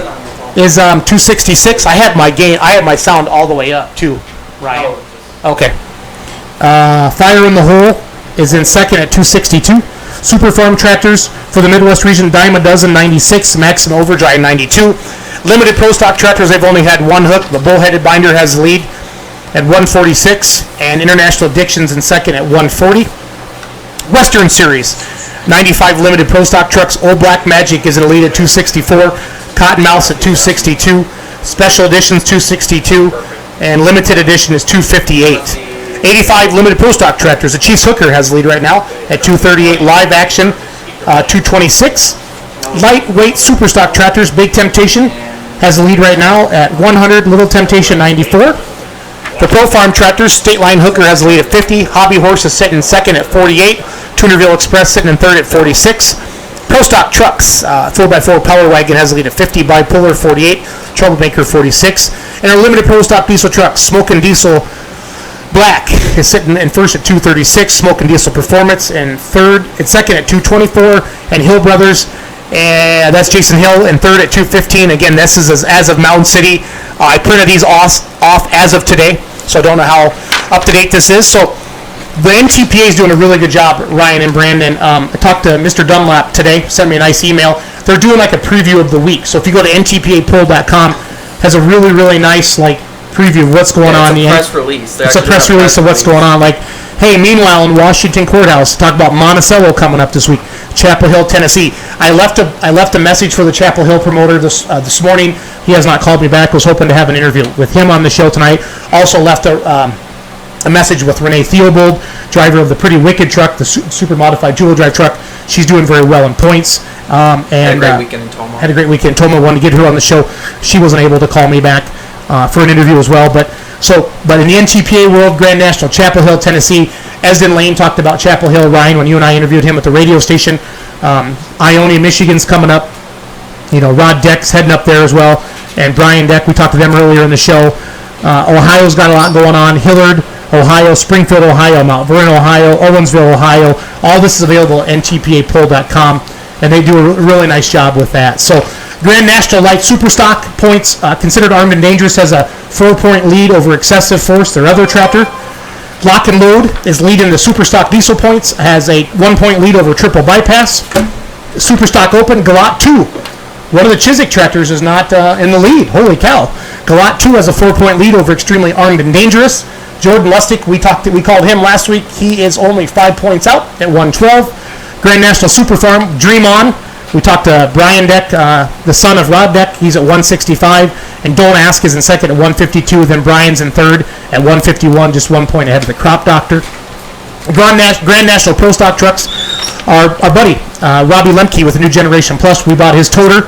is 266. I had my sound all the way up too, Ryan. Okay. Fire in the Hole is in second at 262. Super Farm Tractors for the Midwest region, Dime a Dozen 96, Maxim Overdrive 92. Limited Pro Stock Tractors, they've only had one hook. The Bullheaded Binder has the lead at 146, and International Addictions in second at 140. Western Series, 95 Limited Pro Stock trucks. Old Black Magic is in the lead at 264. Cottonmouth at 262. Special Editions 262, and Limited Edition is 258. 85 limited pro stock tractors. The Chiefs Hooker has the lead right now at 238. Live action, 226. Lightweight super stock tractors. Big Temptation has the lead right now at 100. Little Temptation 94. The Pro Farm tractors. State Line Hooker has the lead at 50. Hobby Horse is sitting second at 48. Tunerville Express sitting in third at 46. Pro stock trucks. 4x4 Power Wagon has the lead at 50. Bipolar 48. Troublemaker 46. And our limited pro stock diesel trucks. Smokin' Diesel Black is sitting in first at 236. Smokin' Diesel Performance in third and second at 224. And Hill Brothers, and that's Jason Hill in third at 215. Again, this is as of Mound City. I printed these off as of today, so I don't know how up to date this is. So the NTPA is doing a really good job, Ryan and Brandon. I talked to Mr. Dunlap today, sent me a nice email. They're doing like a preview of the week. So if you go to ntpapoll.com, has a really, really nice preview of what's going on. It's a press release. It's a press release of what's going on. Hey, meanwhile in Washington Courthouse, talk about Monticello coming up this week, Chapel Hill, Tennessee. I left a message for the Chapel Hill promoter this morning. He has not called me back. Was hoping to have an interview with him on the show tonight. Also left a message with Renee Theobald, driver of the Pretty Wicked truck, the super modified two-wheel drive truck. She's doing very well in points. And had a great weekend in Toma. Had a great weekend. Toma wanted to get her on the show. She wasn't able to call me back for an interview as well. But in the NTPA world, Grand National, Chapel Hill, Tennessee. Esden Lane talked about Chapel Hill, Ryan, when you and I interviewed him at the radio station. Ionia, Michigan's coming up. Rod Deck's heading up there as well. And Brian Deck, we talked to them earlier in the show. Ohio's got a lot going on. Hillard, Ohio, Springfield, Ohio, Mount Vernon, Ohio, Owensville, Ohio. All this is available at ntpapoll.com, and they do a really nice job with that. So Grand National Light Superstock points, considered armed and dangerous, has a 4-point lead over Excessive Force, their other tractor. Lock and Load is leading the Superstock diesel points, has a 1-point lead over Triple Bypass. Superstock Open, Galat 2. One of the Chiswick tractors is not in the lead. Holy cow. Galat 2 has a 4-point lead over Extremely Armed and Dangerous. Jordan Lustig, we called him last week. He is only 5 points out at 112. Grand National Super Farm, Dream On. We talked to Brian Deck, the son of Rod Deck. He's at 165. And Don't Ask is in second at 152. Then Brian's in third at 151, just 1 point ahead of the Crop Doctor. Grand National Pro Stock Trucks, our buddy, Robbie Lemke with the New Generation Plus. We bought his toter.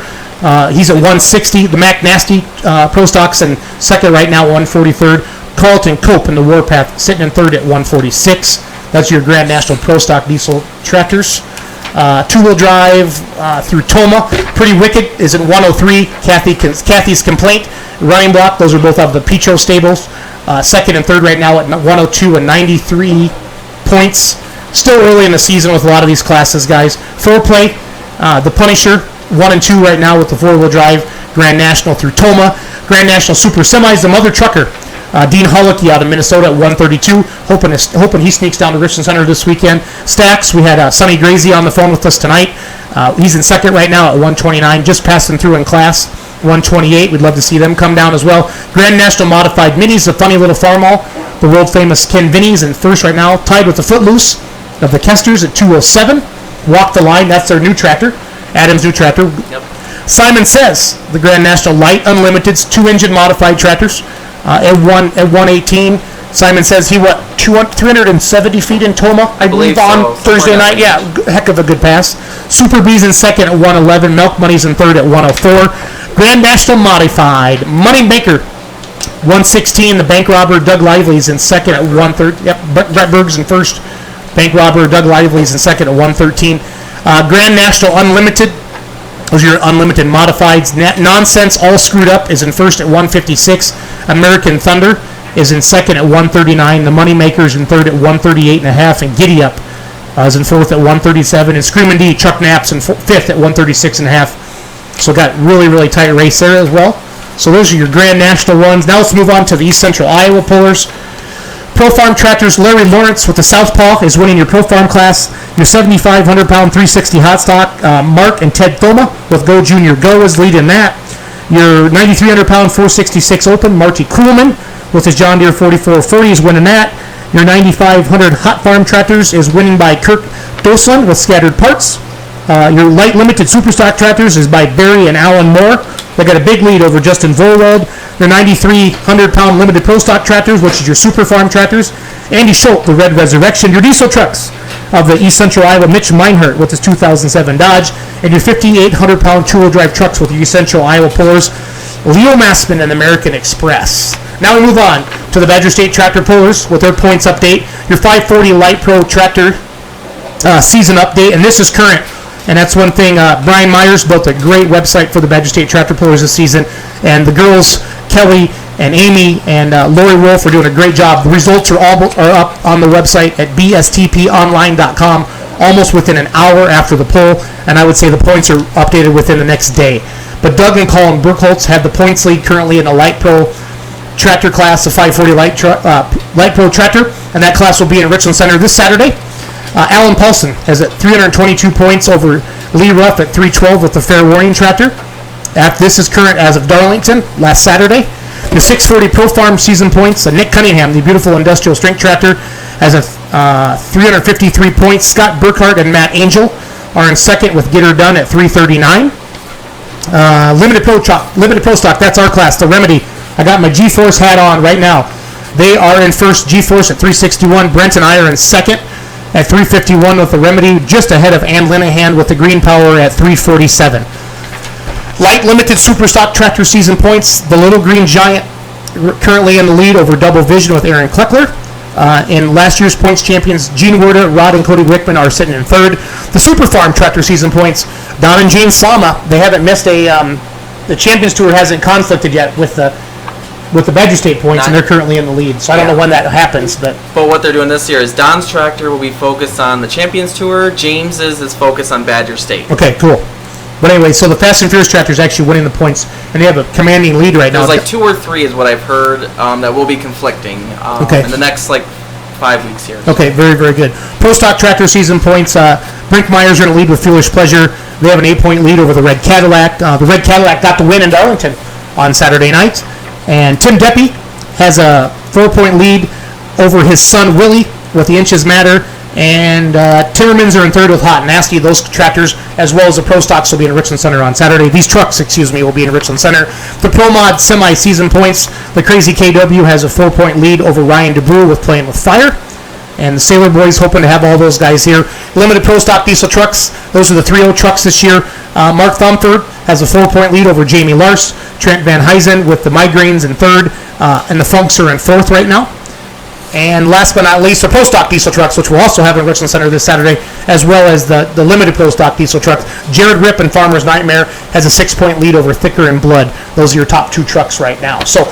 He's at 160. The Mac Nasty Pro Stocks in second right now, 143rd. Carlton Cope in the Warpath sitting in third at 146. That's your Grand National Pro Stock diesel tractors. Two-wheel drive through Toma. Pretty Wicked is at 103. Kathy's Complaint, Running Block. Those are both of the Petro stables. Second and third right now at 102 and 93 points. Still early in the season with a lot of these classes, guys. Foreplay, the Punisher, 1 and 2 right now with the four-wheel drive. Grand National through Toma. Grand National Super Semis, the Mother Trucker. Dean Hollicky out of Minnesota at 132, hoping he sneaks down to Richland Center this weekend. Stacks, we had Sonny Grazy on the phone with us tonight. He's in second right now at 129, just passing through in class 128. We'd love to see them come down as well. Grand National Modified Minis, the funny little farmall. The world famous Ken Vinny's in first right now, tied with the Footloose of the Kesters at 207. Walk the Line, that's their new tractor, Adam's new tractor. Yep. Simon Says, the Grand National Light Unlimited's 2-engine modified tractors. At 118, Simon Says he 370 feet in Toma, I believe on Thursday night. Yeah, heck of a good pass. Super B's in second at 111. Milk Money's in third at 104. Grand National Modified Money Maker 116. The Bank Robber Doug Lively's in second at 130. Yep, Brett Berg's in first. Bank Robber Doug Lively's in second at 113. Grand National Unlimited. Those are your unlimited modifieds. Nonsense All Screwed Up is in first at 156. American Thunder is in second at 139. The Moneymakers in third at 138.5. And Giddy Up is in fourth at 137. And Screamin' D, Chuck Knapp's in fifth at 136.5. So got really, really tight race there as well. So those are your Grand National ones. Now let's move on to the East Central Iowa pullers. Pro Farm Tractors, Larry Lawrence with the Southpaw is winning your Pro Farm class. Your 7,500-pound 360 hot stock, Mark and Ted Thoma with Go Junior Go is leading that. Your 9,300-pound 466 Open, Marty Kuhlman with his John Deere 4440 is winning that. Your 9,500 Hot Farm Tractors is winning by Kirk Dosland with Scattered Parts. Your Light Limited Superstock Tractors is by Barry and Alan Moore. They got a big lead over Justin Volwald. the 93 100-pound limited pro stock tractors, which is your super farm tractors. Andy Schultz, the Red Resurrection. Your diesel trucks of the East Central Iowa Mitch Meinhardt with his 2007 Dodge, and your 5,800-pound two-wheel drive trucks with your East Central Iowa pullers. Leo Maspin and American Express. Now we move on to the Badger State Tractor Pullers with their points update. Your 540 Light Pro Tractor season update, and this is current. And that's one thing. Brian Myers built a great website for the Badger State Tractor Pullers this season, and the girls, Kelly and Amy and Lori Wolf, are doing a great job. The results are up on the website at bstponline.com almost within an hour after the poll, and I would say the points are updated within the next day. But Doug and Colin Burkholtz have the points lead currently in the Light Pro Tractor class, the 540 Light Pro Tractor, and that class will be in Richland Center this Saturday. Alan Paulson has at 322 points over Lee Ruff at 312 with the Fair Warning Tractor. This is current as of Darlington last Saturday. The 640 Pro Farm season points, Nick Cunningham, the beautiful industrial strength tractor, has a 353 points. Scott Burkhart and Matt Angel are in second with Get Her Done at 339. Limited Pro Stock, that's our class, the Remedy. I got my G-Force hat on right now. They are in first, G-Force at 361. Brent and I are in second at 351 with the Remedy, just ahead of Ann Linehan with the Green Power at 347. Light Limited Super Stock Tractor season points, the Little Green Giant currently in the lead over Double Vision with Aaron Kleckler. In last year's points champions, Gene Werda, Rod, and Cody Wickman are sitting in third. The Super Farm Tractor season points, Don and Jane Slama, they haven't missed the Champions Tour hasn't conflicted yet with the Badger State points, and they're currently in the lead. So I don't know when that happens, but what they're doing this year is Don's tractor will be focused on the Champions Tour. James's is focused on Badger State. Okay, cool. But anyway, so the Fast and Furious tractor is actually winning the points, and they have a commanding lead right now. There's like 2 or 3 is what I've heard that will be conflicting in the next 5 weeks here. Okay, very, very good. Pro Stock Tractor season points, Brink Myers are in the lead with Foolish Pleasure. They have an 8-point lead over the Red Cadillac. The Red Cadillac got the win in Darlington on Saturday night. And Tim Deppie has a 4-point lead over his son Willie with the Inches Matter. And Timmermans are in third with Hot and Nasty. Those tractors, as well as the Pro Stocks, will be in Richland Center on Saturday. These trucks, will be in Richland Center. The Pro Mod semi-season points, the Crazy KW has a 4-point lead over Ryan DeBrew with Playing with Fire. And the Sailor Boys hoping to have all those guys here. Limited Pro Stock diesel trucks, those are the 3.0 trucks this year. Mark Thumford has a 4-point lead over Jamie Lars. Trent Van Huysen with the Migraines in third, and the Funks are in fourth right now. And last but not least, the Pro Stock diesel trucks, which we'll also have in Richland Center this Saturday, as well as the Limited Pro Stock diesel trucks. Jared Ripp and Farmer's Nightmare has a 6-point lead over Thicker and Blood. Those are your top 2 trucks right now. So,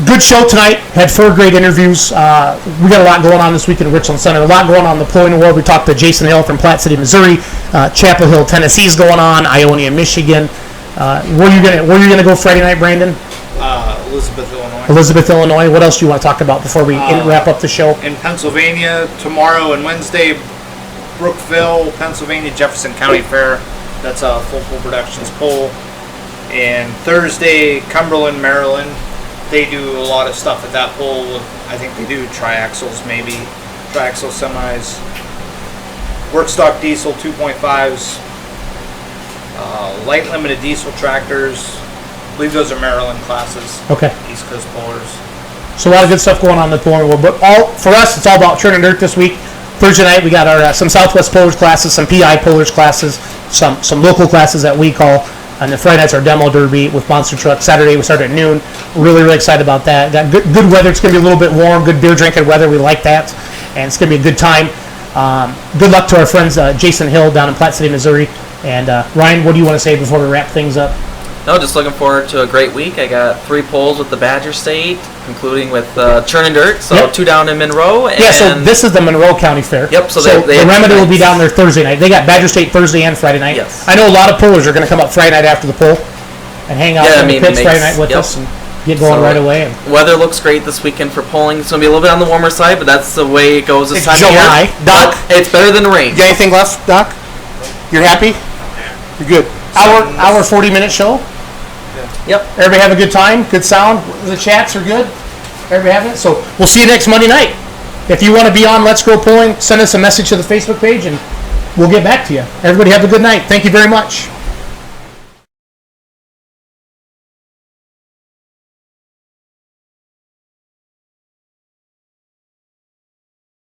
good show tonight. Had 4 great interviews. We got a lot going on this week in Richland Center. A lot going on in the pulling world. We talked to Jason Hill from Platte City, Missouri. Chapel Hill, Tennessee's going on. Ionia, Michigan. Where are you gonna go Friday night, Brandon? Elizabeth, Illinois. What else do you want to talk about before we wrap up the show? In Pennsylvania, tomorrow and Wednesday, Brookville, Pennsylvania, Jefferson County Fair. That's a Full Productions poll. And Thursday, Cumberland, Maryland. They do a lot of stuff at that poll. I think they do triaxles, maybe. Triaxle semis. Workstock diesel 2.5s. Light limited diesel tractors. I believe those are Maryland classes. Okay. East Coast pullers. So a lot of good stuff going on in the pulling world. But for us, it's all about churning dirt this week. Thursday night, we got our some Southwest pullers classes, some PI pullers classes, some local classes that we call. And the Friday night's our demo derby with monster trucks. Saturday we start at noon. Really, really excited about that. Got good weather. It's going to be a little bit warm. Good beer drinking weather. We like that. And it's going to be a good time. Good luck to our friends Jason Hill down in Platte City, Missouri. And Ryan, what do you want to say before we wrap things up? No, just looking forward to a great week. I got 3 polls with the Badger State, including with Churning Dirt, so 2 down in Monroe. And so this is the Monroe County Fair. Yep, so the Remedy will be down there Thursday night. They got Badger State Thursday and Friday night. Yes. I know a lot of pullers are going to come up Friday night after the poll and hang out in the pits Friday night with us and get going right away. And weather looks great this weekend for polling. It's going to be a little bit on the warmer side, but that's the way it goes this time of year. Doc, it's better than the rain. You got anything left, Doc? You're happy? You're good. Hour 40-minute show? Yep. Everybody have a good time? Good sound? The chats are good? Everybody having it? So we'll see you next Monday night. If you want to be on Let's Go Pulling, send us a message to the Facebook page and we'll get back to you. Everybody have a good night. Thank you very much.